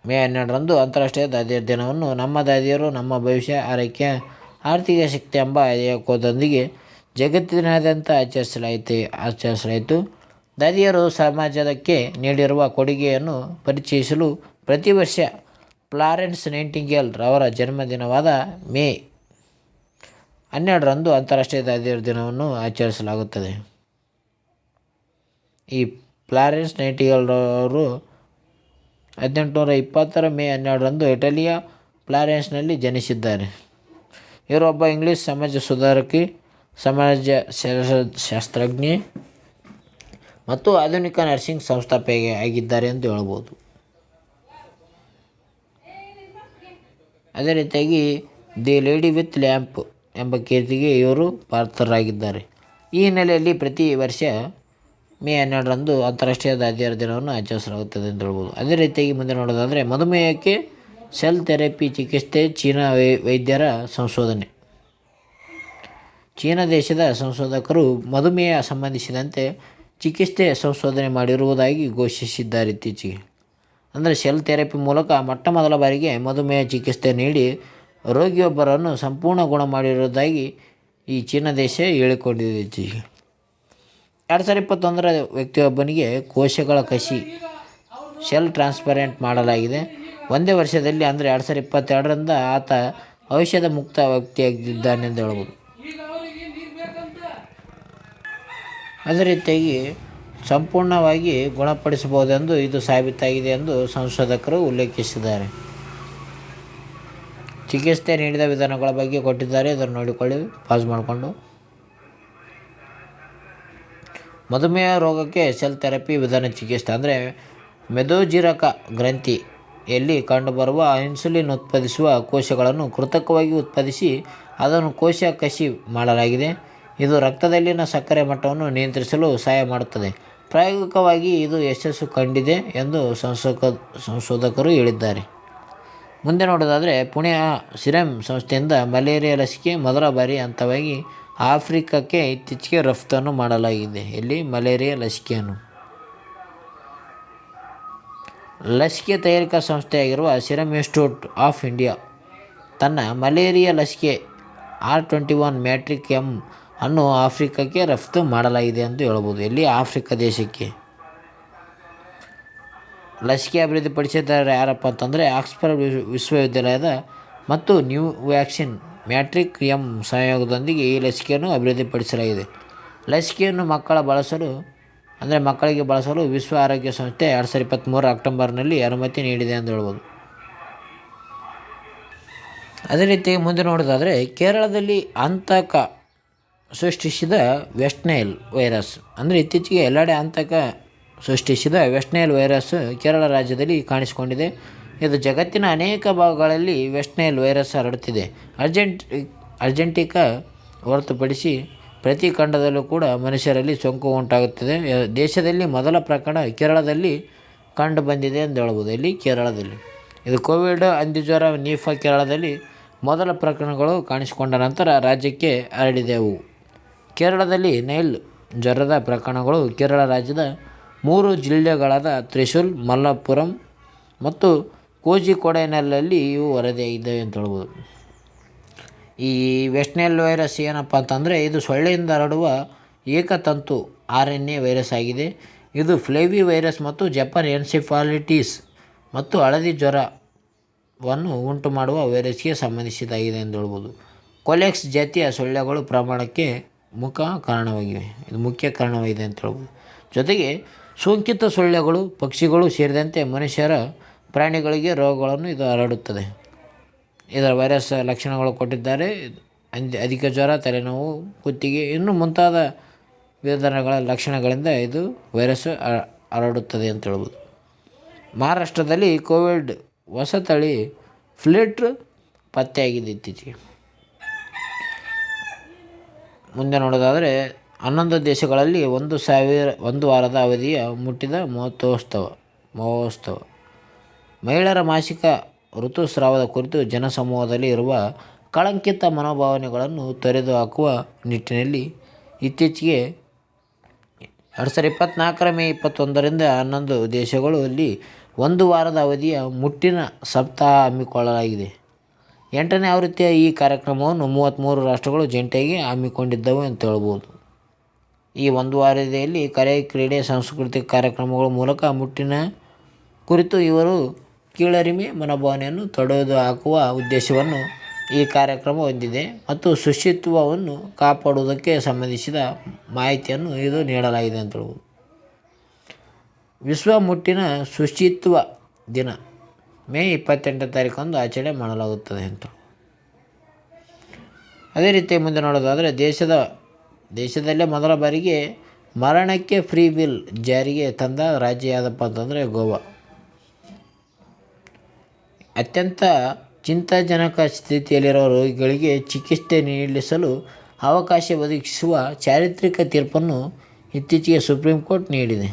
ಮೇ 12ರಂದು ಅಂತಾರಾಷ್ಟ್ರೀಯ ದಾದಿಯರ ದಿನವನ್ನು ನಮ್ಮ ದಾದಿಯರು ನಮ್ಮ ಭವಿಷ್ಯ, ಆರೈಕೆ, ಆರ್ಥಿಕ ಶಕ್ತಿ ಎಂಬ ಧ್ಯೇಯವಾಕ್ಯದೊಂದಿಗೆ ಜಗತ್ತಿನಾದ್ಯಂತ ಆಚರಿಸಲಾಯಿತು. ದಾದಿಯರು ಸಮಾಜಕ್ಕೆ ನೀಡಿರುವ ಕೊಡುಗೆಯನ್ನು ಪರಿಚಯಿಸಲು ಪ್ರತಿ ವರ್ಷ ಫ್ಲಾರೆನ್ಸ್ ನೈಟಿಂಗೇಲ್ ರವರ ಜನ್ಮದಿನವಾದ ಮೇ 12ರಂದು ಅಂತಾರಾಷ್ಟ್ರೀಯ ದಾದಿಯರ ದಿನವನ್ನು ಆಚರಿಸಲಾಗುತ್ತದೆ. ಈ ಫ್ಲಾರೆನ್ಸ್ ನೈಟಿಂಗೇಲ್ ರವರು 1820 ಮೇ 12ರಂದು ಇಟಲಿಯ ಫ್ಲಾರೆನ್ಸ್ನಲ್ಲಿ ಜನಿಸಿದ್ದಾರೆ. ಇವರೊಬ್ಬ ಇಂಗ್ಲಿಷ್ ಸಮಾಜ ಸುಧಾರಕಿ, ಸಮಾಜಶಾಸ್ತ್ರಜ್ಞೆ ಮತ್ತು ಆಧುನಿಕ ನರ್ಸಿಂಗ್ ಸಂಸ್ಥಾಪಕ ಆಗಿದ್ದಾರೆ ಎಂದು ಹೇಳಬಹುದು. ಅದೇ ರೀತಿಯಾಗಿ ದಿ ಲೇಡಿ ವಿತ್ ಲ್ಯಾಂಪ್ ಎಂಬ ಕೀರ್ತಿಗೆ ಇವರು ಪಾತ್ರರಾಗಿದ್ದಾರೆ. ಈ ಹಿನ್ನೆಲೆಯಲ್ಲಿ ಪ್ರತಿ ವರ್ಷ ಮೇ 12ರಂದು ಅಂತಾರಾಷ್ಟ್ರೀಯ ದಾದಿಯರ ದಿನವನ್ನು ಆಚರಿಸಲಾಗುತ್ತದೆ ಅಂತ ಹೇಳ್ಬೋದು. ಅದೇ ರೀತಿಯಾಗಿ ಮುಂದೆ ನೋಡೋದಾದರೆ ಮಧುಮೇಹಕ್ಕೆ ಸೆಲ್ ಥೆರಪಿ ಚಿಕಿತ್ಸೆ ಚೀನಾ ವೈದ್ಯರ ಸಂಶೋಧನೆ. ಚೀನಾ ದೇಶದ ಸಂಶೋಧಕರು ಮಧುಮೇಹ ಸಂಬಂಧಿಸಿದಂತೆ ಚಿಕಿತ್ಸೆ ಸಂಶೋಧನೆ ಮಾಡಿರುವುದಾಗಿ ಘೋಷಿಸಿದ್ದಾರೆ ಇತ್ತೀಚೆಗೆ. ಅಂದರೆ ಸೆಲ್ ಥೆರಪಿ ಮೂಲಕ ಮೊಟ್ಟ ಮೊದಲ ಬಾರಿಗೆ ಮಧುಮೇಹ ಚಿಕಿತ್ಸೆ ನೀಡಿ ರೋಗಿಯೊಬ್ಬರನ್ನು ಸಂಪೂರ್ಣ ಗುಣ ಮಾಡಿರುವುದಾಗಿ ಈ ಚೀನಾ ದೇಶ ಹೇಳಿಕೊಂಡಿದೆ. 2021 ವ್ಯಕ್ತಿಯೊಬ್ಬನಿಗೆ ಕೋಶಗಳ ಕಸಿ ಸೆಲ್ ಟ್ರಾನ್ಸ್ಪ್ಲಾಂಟ್ ಮಾಡಲಾಗಿದೆ. ಒಂದೇ ವರ್ಷದಲ್ಲಿ ಅಂದರೆ 2022 ಆತ ಔಷಧ ಮುಕ್ತ ವ್ಯಕ್ತಿಯಾಗಿದ್ದಾನೆಂದು ಹೇಳ್ಬೋದು. ಅದೇ ರೀತಿಯಾಗಿ ಸಂಪೂರ್ಣವಾಗಿ ಗುಣಪಡಿಸಬಹುದೆಂದು ಇದು ಸಾಬೀತಾಗಿದೆ ಎಂದು ಸಂಶೋಧಕರು ಉಲ್ಲೇಖಿಸಿದ್ದಾರೆ. ಚಿಕಿತ್ಸೆ ನೀಡಿದ ವಿಧಾನಗಳ ಬಗ್ಗೆ ಕೊಟ್ಟಿದ್ದಾರೆ, ಇದನ್ನು ನೋಡಿಕೊಳ್ಳಿ ಪಾಸ್ ಮಾಡಿಕೊಂಡು. ಮಧುಮೇಹ ರೋಗಕ್ಕೆ ಸೆಲ್ ಥೆರಪಿ ವಿಧಾನ ಚಿಕಿತ್ಸೆ ಅಂದರೆ ಮೆದೋಜೀರಕ ಗ್ರಂಥಿಯಲ್ಲಿ ಕಂಡುಬರುವ ಇನ್ಸುಲಿನ್ ಉತ್ಪಾದಿಸುವ ಕೋಶಗಳನ್ನು ಕೃತಕವಾಗಿ ಉತ್ಪಾದಿಸಿ ಅದನ್ನು ಕೋಶ ಕಸಿ ಮಾಡಲಾಗಿದೆ. ಇದು ರಕ್ತದಲ್ಲಿನ ಸಕ್ಕರೆ ಮಟ್ಟವನ್ನು ನಿಯಂತ್ರಿಸಲು ಸಹಾಯ ಮಾಡುತ್ತದೆ. ಪ್ರಾಯೋಗಿಕವಾಗಿ ಇದು ಯಶಸ್ಸು ಕಂಡಿದೆ ಎಂದು ಸಂಶೋಧಕರು ಹೇಳಿದ್ದಾರೆ. ಮುಂದೆ ನೋಡೋದಾದರೆ ಪುಣೆಯ ಸಿರಮ್ ಸಂಸ್ಥೆಯಿಂದ ಮಲೇರಿಯಾ ಲಸಿಕೆ ಮೊದಲ ಬಾರಿ ಹಂತವಾಗಿ ಆಫ್ರಿಕಾಕ್ಕೆ ಇತ್ತೀಚೆಗೆ ರಫ್ತನ್ನು ಮಾಡಲಾಗಿದೆ. ಇಲ್ಲಿ ಮಲೇರಿಯಾ ಲಸಿಕೆಯನ್ನು ಲಸಿಕೆ ತಯಾರಿಕಾ ಸಂಸ್ಥೆಯಾಗಿರುವ ಸಿರಮ್ ಇನ್ಸ್ಟಿಟ್ಯೂಟ್ ಆಫ್ ಇಂಡಿಯಾ ತನ್ನ ಮಲೇರಿಯಾ ಲಸಿಕೆ R21 ಮ್ಯಾಟ್ರಿಕ್ ಎಮ್ ಅನ್ನು ಆಫ್ರಿಕಾಕ್ಕೆ ರಫ್ತು ಮಾಡಲಾಗಿದೆ ಎಂದು ಹೇಳ್ಬೋದು. ಇಲ್ಲಿ ಆಫ್ರಿಕಾ ದೇಶಕ್ಕೆ ಲಸಿಕೆ ಅಭಿವೃದ್ಧಿಪಡಿಸಿದ್ದಾರೆ ಯಾರಪ್ಪ ಅಂತಂದರೆ ಆಕ್ಸ್ಫರ್ಡ್ ವಿಶ್ವವಿದ್ಯಾಲಯದ ಮತ್ತು ನ್ಯೂ ವ್ಯಾಕ್ಸಿನ್ ಮ್ಯಾಟ್ರಿಕ್ ಎಮ್ ಸಹಯೋಗದೊಂದಿಗೆ ಈ ಲಸಿಕೆಯನ್ನು ಅಭಿವೃದ್ಧಿಪಡಿಸಲಾಗಿದೆ. ಲಸಿಕೆಯನ್ನು ಮಕ್ಕಳಿಗೆ ಬಳಸಲು ವಿಶ್ವ ಆರೋಗ್ಯ ಸಂಸ್ಥೆ 2023 ಅಕ್ಟೋಬರ್ನಲ್ಲಿ ಅನುಮತಿ ನೀಡಿದೆ ಎಂದು ಹೇಳ್ಬೋದು. ಅದೇ ರೀತಿ ಮುಂದೆ ನೋಡೋದಾದರೆ ಕೇರಳದಲ್ಲಿ ಆತಂಕ ಸೃಷ್ಟಿಸಿದ ವೆಸ್ಟ್ ನೈಲ್ ವೈರಸ್ ಅಂದರೆ ಇತ್ತೀಚೆಗೆ ಎಲ್ಲೆಡೆ ಆತಂಕ ಸೃಷ್ಟಿಸಿದ ವೆಸ್ಟ್ ನೈಲ್ ವೈರಸ್ ಕೇರಳ ರಾಜ್ಯದಲ್ಲಿ ಕಾಣಿಸಿಕೊಂಡಿದೆ. ಇದು ಜಗತ್ತಿನ ಅನೇಕ ಭಾಗಗಳಲ್ಲಿ ವೆಸ್ಟ್ ನೈಲ್ ವೈರಸ್ ಹರಡುತ್ತಿದೆ. ಅರ್ಜೆಂಟಿಕಾ ಹೊರತುಪಡಿಸಿ ಪ್ರತಿ ಖಂಡದಲ್ಲೂ ಕೂಡ ಮನುಷ್ಯರಲ್ಲಿ ಸೋಂಕು ಉಂಟಾಗುತ್ತಿದೆ. ದೇಶದಲ್ಲಿ ಮೊದಲ ಪ್ರಕರಣ ಕೇರಳದಲ್ಲಿ ಕಂಡು ಬಂದಿದೆ ಎಂದು ಹೇಳ್ಬೋದು. ಇಲ್ಲಿ ಕೇರಳದಲ್ಲಿ ಇದು ಕೋವಿಡ್ ಹಂದಿಜ್ವರ ನಿಫಾ ಕೇರಳದಲ್ಲಿ ಮೊದಲ ಪ್ರಕರಣಗಳು ಕಾಣಿಸಿಕೊಂಡ ನಂತರ ರಾಜ್ಯಕ್ಕೆ ಹರಡಿದೆವು. ಕೇರಳದಲ್ಲಿ ನೈಲ್ ಜ್ವರದ ಪ್ರಕರಣಗಳು ಕೇರಳ ರಾಜ್ಯದ 3 ಜಿಲ್ಲೆಗಳಾದ ತ್ರಿಶೂಲ್, ಮಲಪ್ಪುರಂ ಮತ್ತು ಕೋಜಿಕೋಡ್ನಲ್ಲಿ ಇವು ವರದಿಯಾಗಿದ್ದಾವೆ ಅಂತ ಹೇಳ್ಬೋದು. ಈ ವೆಸ್ಟ್ ನೈಲ್ ವೈರಸ್ ಏನಪ್ಪ ಅಂತಂದರೆ ಇದು ಸೊಳ್ಳೆಯಿಂದ ಹರಡುವ ಏಕತಂತು RNA ವೈರಸ್ ಆಗಿದೆ. ಇದು ಫ್ಲೇವಿ ವೈರಸ್ ಮತ್ತು ಜಪಾನ್ ಎನ್ಸೆಫಾಲಿಟಿಸ್ ಮತ್ತು ಹಳದಿ ಜ್ವರವನ್ನು ಉಂಟು ಮಾಡುವ ವೈರಸ್ಗೆ ಸಂಬಂಧಿಸಿದಾಗಿದೆ ಎಂದು ಹೇಳ್ಬೋದು. ಕೊಲೆಕ್ಸ್ ಜಾತಿಯ ಸೊಳ್ಳೆಗಳು ಪ್ರಮಾಣಕ್ಕೆ ಮುಖ್ಯ ಕಾರಣವಾಗಿದೆ ಅಂತ ಹೇಳ್ಬೋದು. ಜೊತೆಗೆ ಸೋಂಕಿತ ಸೊಳ್ಳೆಗಳು, ಪಕ್ಷಿಗಳು ಸೇರಿದಂತೆ ಮನುಷ್ಯರ ಪ್ರಾಣಿಗಳಿಗೆ ರೋಗಗಳನ್ನು ಇದು ಹರಡುತ್ತದೆ. ಇದರ ವೈರಸ್ ಲಕ್ಷಣಗಳು ಕೊಟ್ಟಿದ್ದಾರೆ. ಅಧಿಕ ಜ್ವರ, ತಲೆನೋವು, ಕುತ್ತಿಗೆ ಇನ್ನೂ ಮುಂತಾದ ವಿಧಗಳ ಲಕ್ಷಣಗಳಿಂದ ಇದು ವೈರಸ್ ಹರಡುತ್ತದೆ ಅಂತ ಹೇಳ್ಬೋದು. ಮಹಾರಾಷ್ಟ್ರದಲ್ಲಿ ಕೋವಿಡ್ ಹೊಸ ತಳಿ ಫ್ಲಿಟ್ ಪತ್ತೆಯಾಗಿದೆ ಇತ್ತೀಚೆಗೆ. ಮುಂದೆ ನೋಡೋದಾದರೆ 11 ದೇಶಗಳಲ್ಲಿ 1 ವಾರದ ಅವಧಿಯ ಮುಟ್ಟಿದ ಮಹೋತ್ಸವ. ಮಹಿಳೆಯರ ಮಾಸಿಕ ಋತುಸ್ರಾವದ ಕುರಿತು ಜನಸಮೂಹದಲ್ಲಿ ಇರುವ ಕಳಂಕಿತ ಮನೋಭಾವನೆಗಳನ್ನು ತೊರೆದು ಹಾಕುವ ನಿಟ್ಟಿನಲ್ಲಿ ಇತ್ತೀಚೆಗೆ 2024 ಮೇ 21ರಿಂದ 11 ದೇಶಗಳಲ್ಲಿ 1 ವಾರದ ಅವಧಿಯ ಮುಟ್ಟಿನ ಸಪ್ತಾಹ ಹಮ್ಮಿಕೊಳ್ಳಲಾಗಿದೆ. 8ನೇ ಆವೃತ್ತಿಯ ಈ ಕಾರ್ಯಕ್ರಮವನ್ನು 33 ರಾಷ್ಟ್ರಗಳು ಜಂಟಿಯಾಗಿ ಹಮ್ಮಿಕೊಂಡಿದ್ದವು ಅಂತ ಹೇಳ್ಬೋದು. ಈ 1 ವಾರದಲ್ಲಿ ಕಲೆ, ಕ್ರೀಡೆ, ಸಾಂಸ್ಕೃತಿಕ ಕಾರ್ಯಕ್ರಮಗಳ ಮೂಲಕ ಮುಟ್ಟಿನ ಕುರಿತು ಇವರು ಕೀಳರಿಮೆ ಮನೋಭಾವನೆಯನ್ನು ತೊಡೆದು ಹಾಕುವ ಉದ್ದೇಶವನ್ನು ಈ ಕಾರ್ಯಕ್ರಮ ಹೊಂದಿದೆ ಮತ್ತು ಶುಚಿತ್ವವನ್ನು ಕಾಪಾಡುವುದಕ್ಕೆ ಸಂಬಂಧಿಸಿದ ಮಾಹಿತಿಯನ್ನು ಇದು ನೀಡಲಾಗಿದೆ ಅಂತ ಹೇಳ್ಬೋದು. ವಿಶ್ವ ಮುಟ್ಟಿನ ಶುಚಿತ್ವ ದಿನ ಮೇ 28 ಆಚರಣೆ ಮಾಡಲಾಗುತ್ತದೆ ಅಂತ. ಅದೇ ರೀತಿ ಮುಂದೆ ನೋಡೋದಾದರೆ ದೇಶದಲ್ಲೇ ಮೊದಲ ಬಾರಿಗೆ ಮರಣಕ್ಕೆ ಫ್ರೀ ವಿಲ್ ಜಾರಿಗೆ ತಂದ ರಾಜ್ಯ ಯಾವುದಪ್ಪ ಅಂತಂದರೆ ಗೋವಾ. ಅತ್ಯಂತ ಚಿಂತಾಜನಕ ಸ್ಥಿತಿಯಲ್ಲಿರುವ ರೋಗಿಗಳಿಗೆ ಚಿಕಿತ್ಸೆ ನೀಡಿಸಲು ಅವಕಾಶ ಒದಗಿಸುವ ಚಾರಿತ್ರಿಕ ತೀರ್ಪನ್ನು ಇತ್ತೀಚೆಗೆ ಸುಪ್ರೀಂ ಕೋರ್ಟ್ ನೀಡಿದೆ.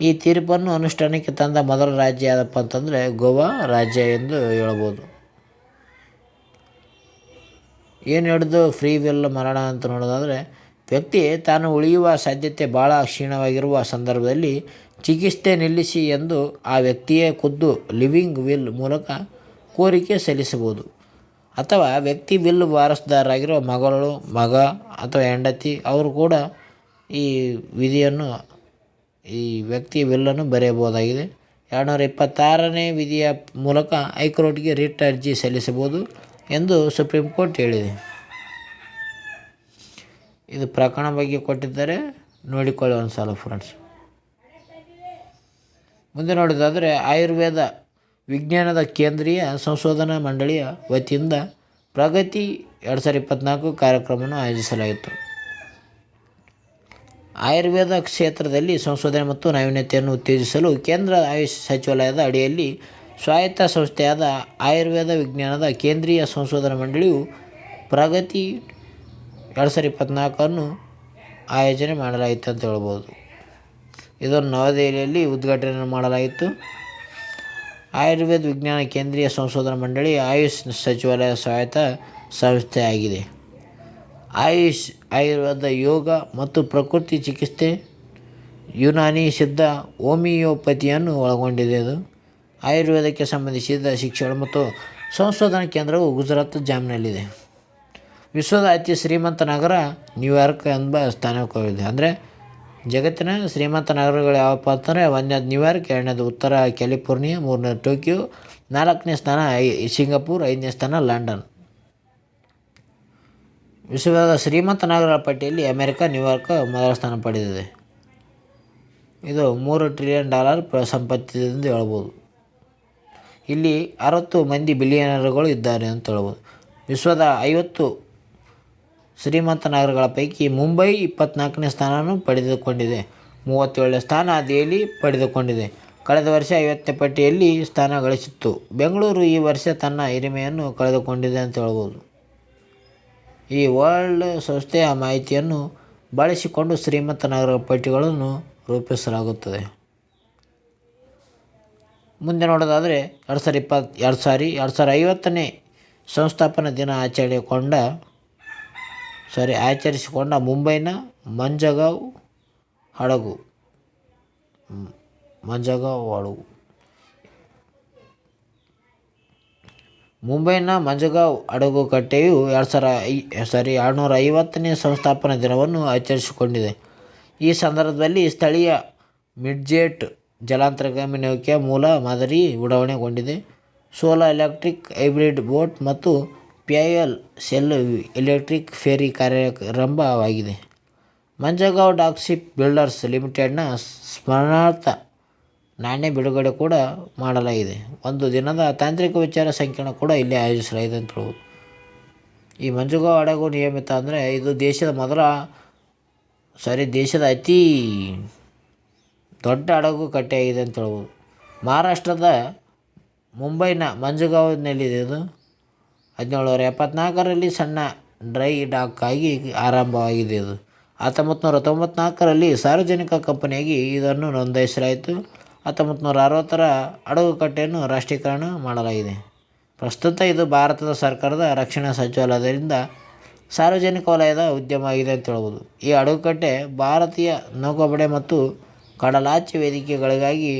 ಈ ತೀರ್ಪನ್ನು ಅನುಷ್ಠಾನಕ್ಕೆ ತಂದ ಮೊದಲ ರಾಜ್ಯ ಯಾವುದಪ್ಪ ಅಂತಂದರೆ ಗೋವಾ ರಾಜ್ಯ ಎಂದು ಹೇಳ್ಬೋದು. ಏನು ಹಿಡಿದು ಫ್ರೀ ವಿಲ್ ಮರಣ ಅಂತ ನೋಡೋದಾದರೆ ವ್ಯಕ್ತಿ ತಾನು ಉಳಿಯುವ ಸಾಧ್ಯತೆ ಭಾಳ ಕ್ಷೀಣವಾಗಿರುವ ಸಂದರ್ಭದಲ್ಲಿ ಚಿಕಿತ್ಸೆ ನಿಲ್ಲಿಸಿ ಎಂದು ಆ ವ್ಯಕ್ತಿಯೇ ಖುದ್ದು ಲಿವಿಂಗ್ ವಿಲ್ ಮೂಲಕ ಕೋರಿಕೆ ಸಲ್ಲಿಸಬಹುದು. ಅಥವಾ ವ್ಯಕ್ತಿ ವಿಲ್ ವಾರಸುದಾರರಾಗಿರುವ ಮಗಳು, ಮಗ ಅಥವಾ ಹೆಂಡತಿ ಅವರು ಕೂಡ ಈ ವಿಧಿಯನ್ನು ಈ ವ್ಯಕ್ತಿಯ ವಿಲ್ಲನ್ನು ಬರೆಯಬಹುದಾಗಿದೆ. 226ನೇ ವಿಧಿಯ ಮೂಲಕ ಹೈಕೋರ್ಟ್ಗೆ ರಿಟ್ ಅರ್ಜಿ ಸಲ್ಲಿಸಬಹುದು ಎಂದು ಸುಪ್ರೀಂ ಕೋರ್ಟ್ ಹೇಳಿದೆ. ಇದು ಪ್ರಕರಣ ಬಗ್ಗೆ ಕೊಟ್ಟಿದ್ದಾರೆ, ನೋಡಿಕೊಳ್ಳಿ ಒಂದು ಸಲ ಫ್ರೆಂಡ್ಸ್. ಮುಂದೆ ನೋಡೋದಾದರೆ ಆಯುರ್ವೇದ ವಿಜ್ಞಾನದ ಕೇಂದ್ರೀಯ ಸಂಶೋಧನಾ ಮಂಡಳಿಯ ವತಿಯಿಂದ ಪ್ರಗತಿ 2024 ಕಾರ್ಯಕ್ರಮವನ್ನು ಆಯೋಜಿಸಲಾಯಿತು. ಆಯುರ್ವೇದ ಕ್ಷೇತ್ರದಲ್ಲಿ ಸಂಶೋಧನೆ ಮತ್ತು ನಾವೀನ್ಯತೆಯನ್ನು ಉತ್ತೇಜಿಸಲು ಕೇಂದ್ರ ಆಯುಷ್ ಸಚಿವಾಲಯದ ಅಡಿಯಲ್ಲಿ ಸ್ವಾಯತ್ತ ಸಂಸ್ಥೆಯಾದ ಆಯುರ್ವೇದ ವಿಜ್ಞಾನದ ಕೇಂದ್ರೀಯ ಸಂಶೋಧನಾ ಮಂಡಳಿಯು ಪ್ರಗತಿ 2024 ಆಯೋಜನೆ ಮಾಡಲಾಯಿತು ಅಂತ ಹೇಳ್ಬೋದು. ಇದನ್ನು ನವದೆಹಲಿಯಲ್ಲಿ ಉದ್ಘಾಟನೆ ಮಾಡಲಾಯಿತು. ಆಯುರ್ವೇದ ವಿಜ್ಞಾನ ಕೇಂದ್ರೀಯ ಸಂಶೋಧನಾ ಮಂಡಳಿ ಆಯುಷ್ ಸಚಿವಾಲಯ ಸ್ವಾಯತ್ತ ಸಂಸ್ಥೆಯಾಗಿದೆ. ಆಯುರ್ವೇದ, ಯೋಗ ಮತ್ತು ಪ್ರಕೃತಿ ಚಿಕಿತ್ಸೆ, ಯುನಾನಿ, ಸಿದ್ಧ, ಹೋಮಿಯೋಪತಿಯನ್ನು ಒಳಗೊಂಡಿದೆ. ಅದು ಆಯುರ್ವೇದಕ್ಕೆ ಸಂಬಂಧಿಸಿದ ಶಿಕ್ಷಣ ಮತ್ತು ಸಂಶೋಧನಾ ಕೇಂದ್ರವು ಗುಜರಾತ್ ಜಾಮ್ನಲ್ಲಿದೆ. ವಿಶ್ವದ ಅತಿ ಶ್ರೀಮಂತ ನಗರ ನ್ಯೂಯಾರ್ಕ್ ಎಂಬ ಸ್ಥಾನಕ್ಕಿದೆ. ಅಂದರೆ ಜಗತ್ತಿನ ಶ್ರೀಮಂತ ನಗರಗಳು ಯಾವಪ್ಪ ಅಂತಂದರೆ 1ನೇದು ನ್ಯೂಯಾರ್ಕ್, 2ನೇದು ಉತ್ತರ ಕ್ಯಾಲಿಫೋರ್ನಿಯಾ, 3ನೇದು ಟೋಕಿಯೋ, 4ನೇ ಸ್ಥಾನ ಸಿಂಗಾಪುರ್, 5ನೇ ಸ್ಥಾನ ಲಂಡನ್. ವಿಶ್ವದ ಶ್ರೀಮಂತ ನಗರಗಳ ಪಟ್ಟಿಯಲ್ಲಿ ಅಮೆರಿಕ ನ್ಯೂಯಾರ್ಕ್ ಮೊದಲ ಸ್ಥಾನ ಪಡೆದಿದೆ. ಇದು $3 ಟ್ರಿಲಿಯನ್ ಸಂಪತ್ತಿದೆ ಎಂದು ಹೇಳ್ಬೋದು. ಇಲ್ಲಿ 60 ಮಂದಿ ಬಿಲಿಯನರ್ಗಳು ಇದ್ದಾರೆ ಅಂತ ಹೇಳ್ಬೋದು. ವಿಶ್ವದ 50 ಶ್ರೀಮಂತ ನಗರಗಳ ಪೈಕಿ ಮುಂಬೈ 24ನೇ ಸ್ಥಾನವನ್ನು ಪಡೆದುಕೊಂಡಿದೆ. 37ನೇ ಸ್ಥಾನ ದೆಹಲಿ ಪಡೆದುಕೊಂಡಿದೆ. ಕಳೆದ ವರ್ಷ 50ನೇ ಪಟ್ಟಿಯಲ್ಲಿ ಸ್ಥಾನ ಗಳಿಸಿತ್ತು. ಬೆಂಗಳೂರು ಈ ವರ್ಷ ತನ್ನ ಹಿರಿಮೆಯನ್ನು ಕಳೆದುಕೊಂಡಿದೆ ಅಂತ ಹೇಳ್ಬೋದು. ಈ ವರ್ಲ್ಡ್ ಸಂಸ್ಥೆಯ ಮಾಹಿತಿಯನ್ನು ಬಳಸಿಕೊಂಡು ಶ್ರೀಮಂತ ನಗರಗಳ ಪಟ್ಟಿಗಳನ್ನು ರೂಪಿಸಲಾಗುತ್ತದೆ. ಮುಂದೆ ನೋಡೋದಾದರೆ 2050ನೇ ಸಂಸ್ಥಾಪನಾ ದಿನ ಆಚರಿಸಿಕೊಂಡ ಮುಂಬೈನ ಮಂಜಗಾಂವ್ ಹಡಗು ಮುಂಬೈನ ಮಂಜಗಾಂವ್ ಅಡಗುಕಟ್ಟೆಯು 250ನೇ ಸಂಸ್ಥಾಪನಾ ದಿನವನ್ನು ಆಚರಿಸಿಕೊಂಡಿದೆ. ಈ ಸಂದರ್ಭದಲ್ಲಿ ಸ್ಥಳೀಯ ಮಿಡ್ಜೆಟ್ ಜಲಾಂತರ್ಗಾಮಿ ನೌಕೆಯ ಮೂಲ ಮಾದರಿ ಉಡಾವಣೆಗೊಂಡಿದೆ. ಸೋಲಾರ್ ಎಲೆಕ್ಟ್ರಿಕ್ ಹೈಬ್ರಿಡ್ ಬೋಟ್ ಮತ್ತು ಫ್ಯೂಯಲ್ ಸೆಲ್ ಎಲೆಕ್ಟ್ರಿಕ್ ಫೆರಿ ಕಾರ್ಯಾರಂಭವಾಗಿದೆ. ಮಂಜಗಾಂವ್ ಡಾಕ್ ಶಿಪ್ ಬಿಲ್ಡರ್ಸ್ ಲಿಮಿಟೆಡ್ನ ಸ್ಮರಣಾರ್ಥ ನಾಣ್ಯ ಬಿಡುಗಡೆ ಕೂಡ ಮಾಡಲಾಗಿದೆ. ಒಂದು ದಿನದ ತಾಂತ್ರಿಕ ವಿಚಾರ ಸಂಕಿರಣ ಕೂಡ ಇಲ್ಲಿ ಆಯೋಜಿಸಲಾಗಿದೆ ಅಂತ ಹೇಳ್ಬೋದು. ಈ ಮಂಜಗಾಂವ್ ಹಡಗು ನಿಯಮಿತ ಅಂದರೆ ಇದು ದೇಶದ ಅತಿ ದೊಡ್ಡ ಹಡಗು ಕಟ್ಟೆಯಾಗಿದೆ ಅಂತ ಹೇಳ್ಬೋದು. ಮಹಾರಾಷ್ಟ್ರದ ಮುಂಬೈನ ಮಂಜಗಾಂವ್ನಲ್ಲಿದೆ. ಇದು 1774ರಲ್ಲಿ ಸಣ್ಣ ಡ್ರೈ ಡಾಕ್ ಆಗಿ ಆರಂಭವಾಗಿದೆ. ಇದು 1994ರಲ್ಲಿ ಸಾರ್ವಜನಿಕ ಕಂಪನಿಯಾಗಿ ಇದನ್ನು ನೋಂದಾಯಿಸಲಾಯಿತು. 1960ರ ಹಡಗುಕಟ್ಟೆಯನ್ನು ರಾಷ್ಟ್ರೀಕರಣ ಮಾಡಲಾಗಿದೆ. ಪ್ರಸ್ತುತ ಇದು ಭಾರತ ಸರ್ಕಾರದ ರಕ್ಷಣಾ ಸಚಿವಾಲಯದಿಂದ ಸಾರ್ವಜನಿಕ ವಲಯದ ಉದ್ಯಮವಾಗಿದೆ ಅಂತ ಹೇಳ್ಬೋದು. ಈ ಹಡಗುಕಟ್ಟೆ ಭಾರತೀಯ ನೌಕಾಪಡೆ ಮತ್ತು ಕಡಲಾಚೆ ವೇದಿಕೆಗಳಿಗಾಗಿ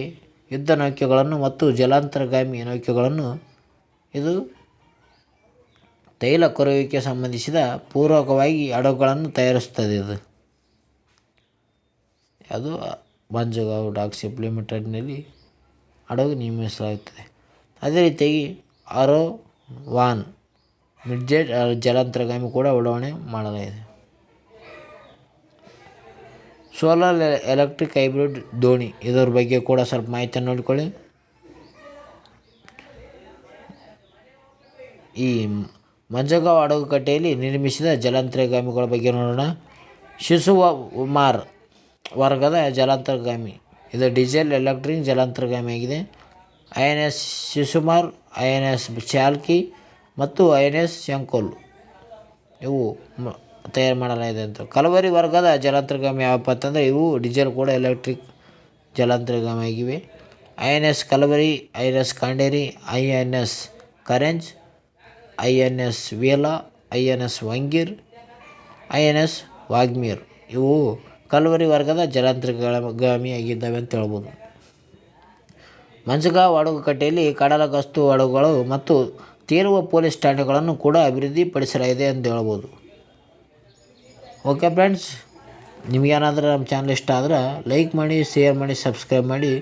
ಯುದ್ಧ ನೌಕೆಗಳನ್ನು ಮತ್ತು ಜಲಾಂತರ್ಗಾಮಿ ನೌಕೆಗಳನ್ನು ಇದು ತೈಲ ಕೊರೆಯುವಿಕೆ ಸಂಬಂಧಿಸಿದ ಪೂರಕವಾಗಿ ಹಡಗುಗಳನ್ನು ತಯಾರಿಸುತ್ತದೆ. ಅದು ಮಂಜಗಾಂವ್ ಡಾಕ್ ಶಿಪ್ ಲಿಮಿಟೆಡ್ನಲ್ಲಿ ಹಡಗು ನಿರ್ಮಿಸಲಾಗುತ್ತದೆ. ಅದೇ ರೀತಿಯಾಗಿ ಆರೋವಾನ್ ಮಿಡ್ಜೆಟ್ ಜಲಾಂತರ್ಗಾಮಿ ಕೂಡ ಉಡಾವಣೆ ಮಾಡಲಾಗಿದೆ. ಸೋಲಾರ್ ಎಲೆಕ್ಟ್ರಿಕ್ ಹೈಬ್ರಿಡ್ ದೋಣಿ, ಇದರ ಬಗ್ಗೆ ಕೂಡ ಸ್ವಲ್ಪ ಮಾಹಿತಿಯನ್ನು ನೋಡಿಕೊಳ್ಳಿ. ಈ ಮಂಜಗಾಂವ್ ಹಡಗುಕಟ್ಟೆಯಲ್ಲಿ ನಿರ್ಮಿಸಿದ ಜಲಾಂತರ್ಗಾಮಿಗಳ ಬಗ್ಗೆ ನೋಡೋಣ. ಶಿಶುಕುಮಾರ್ ವರ್ಗದ ಜಲಾಂತರ್ಗಾಮಿ, ಇದು ಡೀಸೆಲ್ ಎಲೆಕ್ಟ್ರಿಕ್ ಜಲಾಂತರ್ಗಾಮಿಯಾಗಿದೆ. INS ಶಿಶುಕುಮಾರ್, INS ಚಾಲ್ಕಿ ಮತ್ತು INS ಶಂಕೋಲ್ ಇವು ತಯಾರು ಮಾಡಲಾಗಿದೆ ಅಂತ. ಕಲವರಿ ವರ್ಗದ ಜಲಾಂತರ್ಗಾಮಿ ಯಾವಪ್ಪ ಅಂತಂದರೆ ಇವು ಡೀಸೆಲ್ ಕೂಡ ಎಲೆಕ್ಟ್ರಿಕ್ ಜಲಾಂತರ್ಗಾಮಿ ಆಗಿವೆ. INS ಕಲವರಿ, INS ಕಾಂಡೇರಿ, INS ಕರೆಂಜ್, INS Vela, INS ವಂಗೀರ್, INS ವಾಗ್ಮೀರ್ ಇವು ಕಲ್ವರಿ ವರ್ಗದ ಜಲಾಂತರ್ಗಾಮಿಯಾಗಿದ್ದಾವೆ ಅಂತ ಹೇಳ್ಬೋದು. ಮಂಜಗಾಂವ್ ಹಡಗುಕಟ್ಟೆಯಲ್ಲಿ ಕಡಲ ಗಸ್ತು ಹಡಗುಗಳು ಮತ್ತು ತೇಲುವ ಪೊಲೀಸ್ ಠಾಣೆಗಳನ್ನು ಕೂಡ ಅಭಿವೃದ್ಧಿಪಡಿಸಲಾಗಿದೆ ಅಂತ ಹೇಳ್ಬೋದು. ಓಕೆ ಫ್ರೆಂಡ್ಸ್, ನಿಮಗೇನಾದರೂ ನಮ್ಮ ಚಾನಲ್ ಇಷ್ಟ ಆದ್ರೆ ಲೈಕ್ ಮಾಡಿ, ಶೇರ್ ಮಾಡಿ, ಸಬ್ಸ್ಕ್ರೈಬ್ ಮಾಡಿ.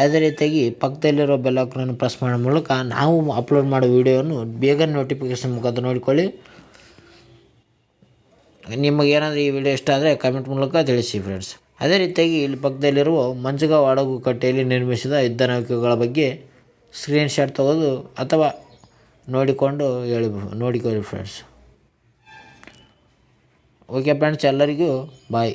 ಅದೇ ರೀತಿಯಾಗಿ ಪಕ್ಕದಲ್ಲಿರೋ ಬೆಲ್ ಐಕಾನನ್ನು ಪ್ರೆಸ್ ಮಾಡೋ ಮೂಲಕ ನಾವು ಅಪ್ಲೋಡ್ ಮಾಡೋ ವೀಡಿಯೋವನ್ನು ಬೇಗ ನೋಟಿಫಿಕೇಷನ್ ಮುಖಾಂತರ ನೋಡಿಕೊಳ್ಳಿ. ನಿಮಗೇನಾದರೂ ಈ ವಿಡಿಯೋ ಇಷ್ಟ ಆದರೆ ಕಮೆಂಟ್ ಮೂಲಕ ತಿಳಿಸಿ ಫ್ರೆಂಡ್ಸ್. ಅದೇ ರೀತಿಯಾಗಿ ಇಲ್ಲಿ ಪಕ್ಕದಲ್ಲಿರುವ ಮಂಜಗಾಂವ್ ಹಡಗುಕಟ್ಟೆಯಲ್ಲಿ ನಿರ್ಮಿಸಿದ ಯುದ್ಧ ನೌಕೆಗಳ ಬಗ್ಗೆ ಸ್ಕ್ರೀನ್ಶಾಟ್ ತೆಗೆದು ಅಥವಾ ನೋಡಿಕೊಳ್ಳಿ ಫ್ರೆಂಡ್ಸ್. ಓಕೆ ಫ್ರೆಂಡ್ಸ್, ಎಲ್ಲರಿಗೂ ಬಾಯ್.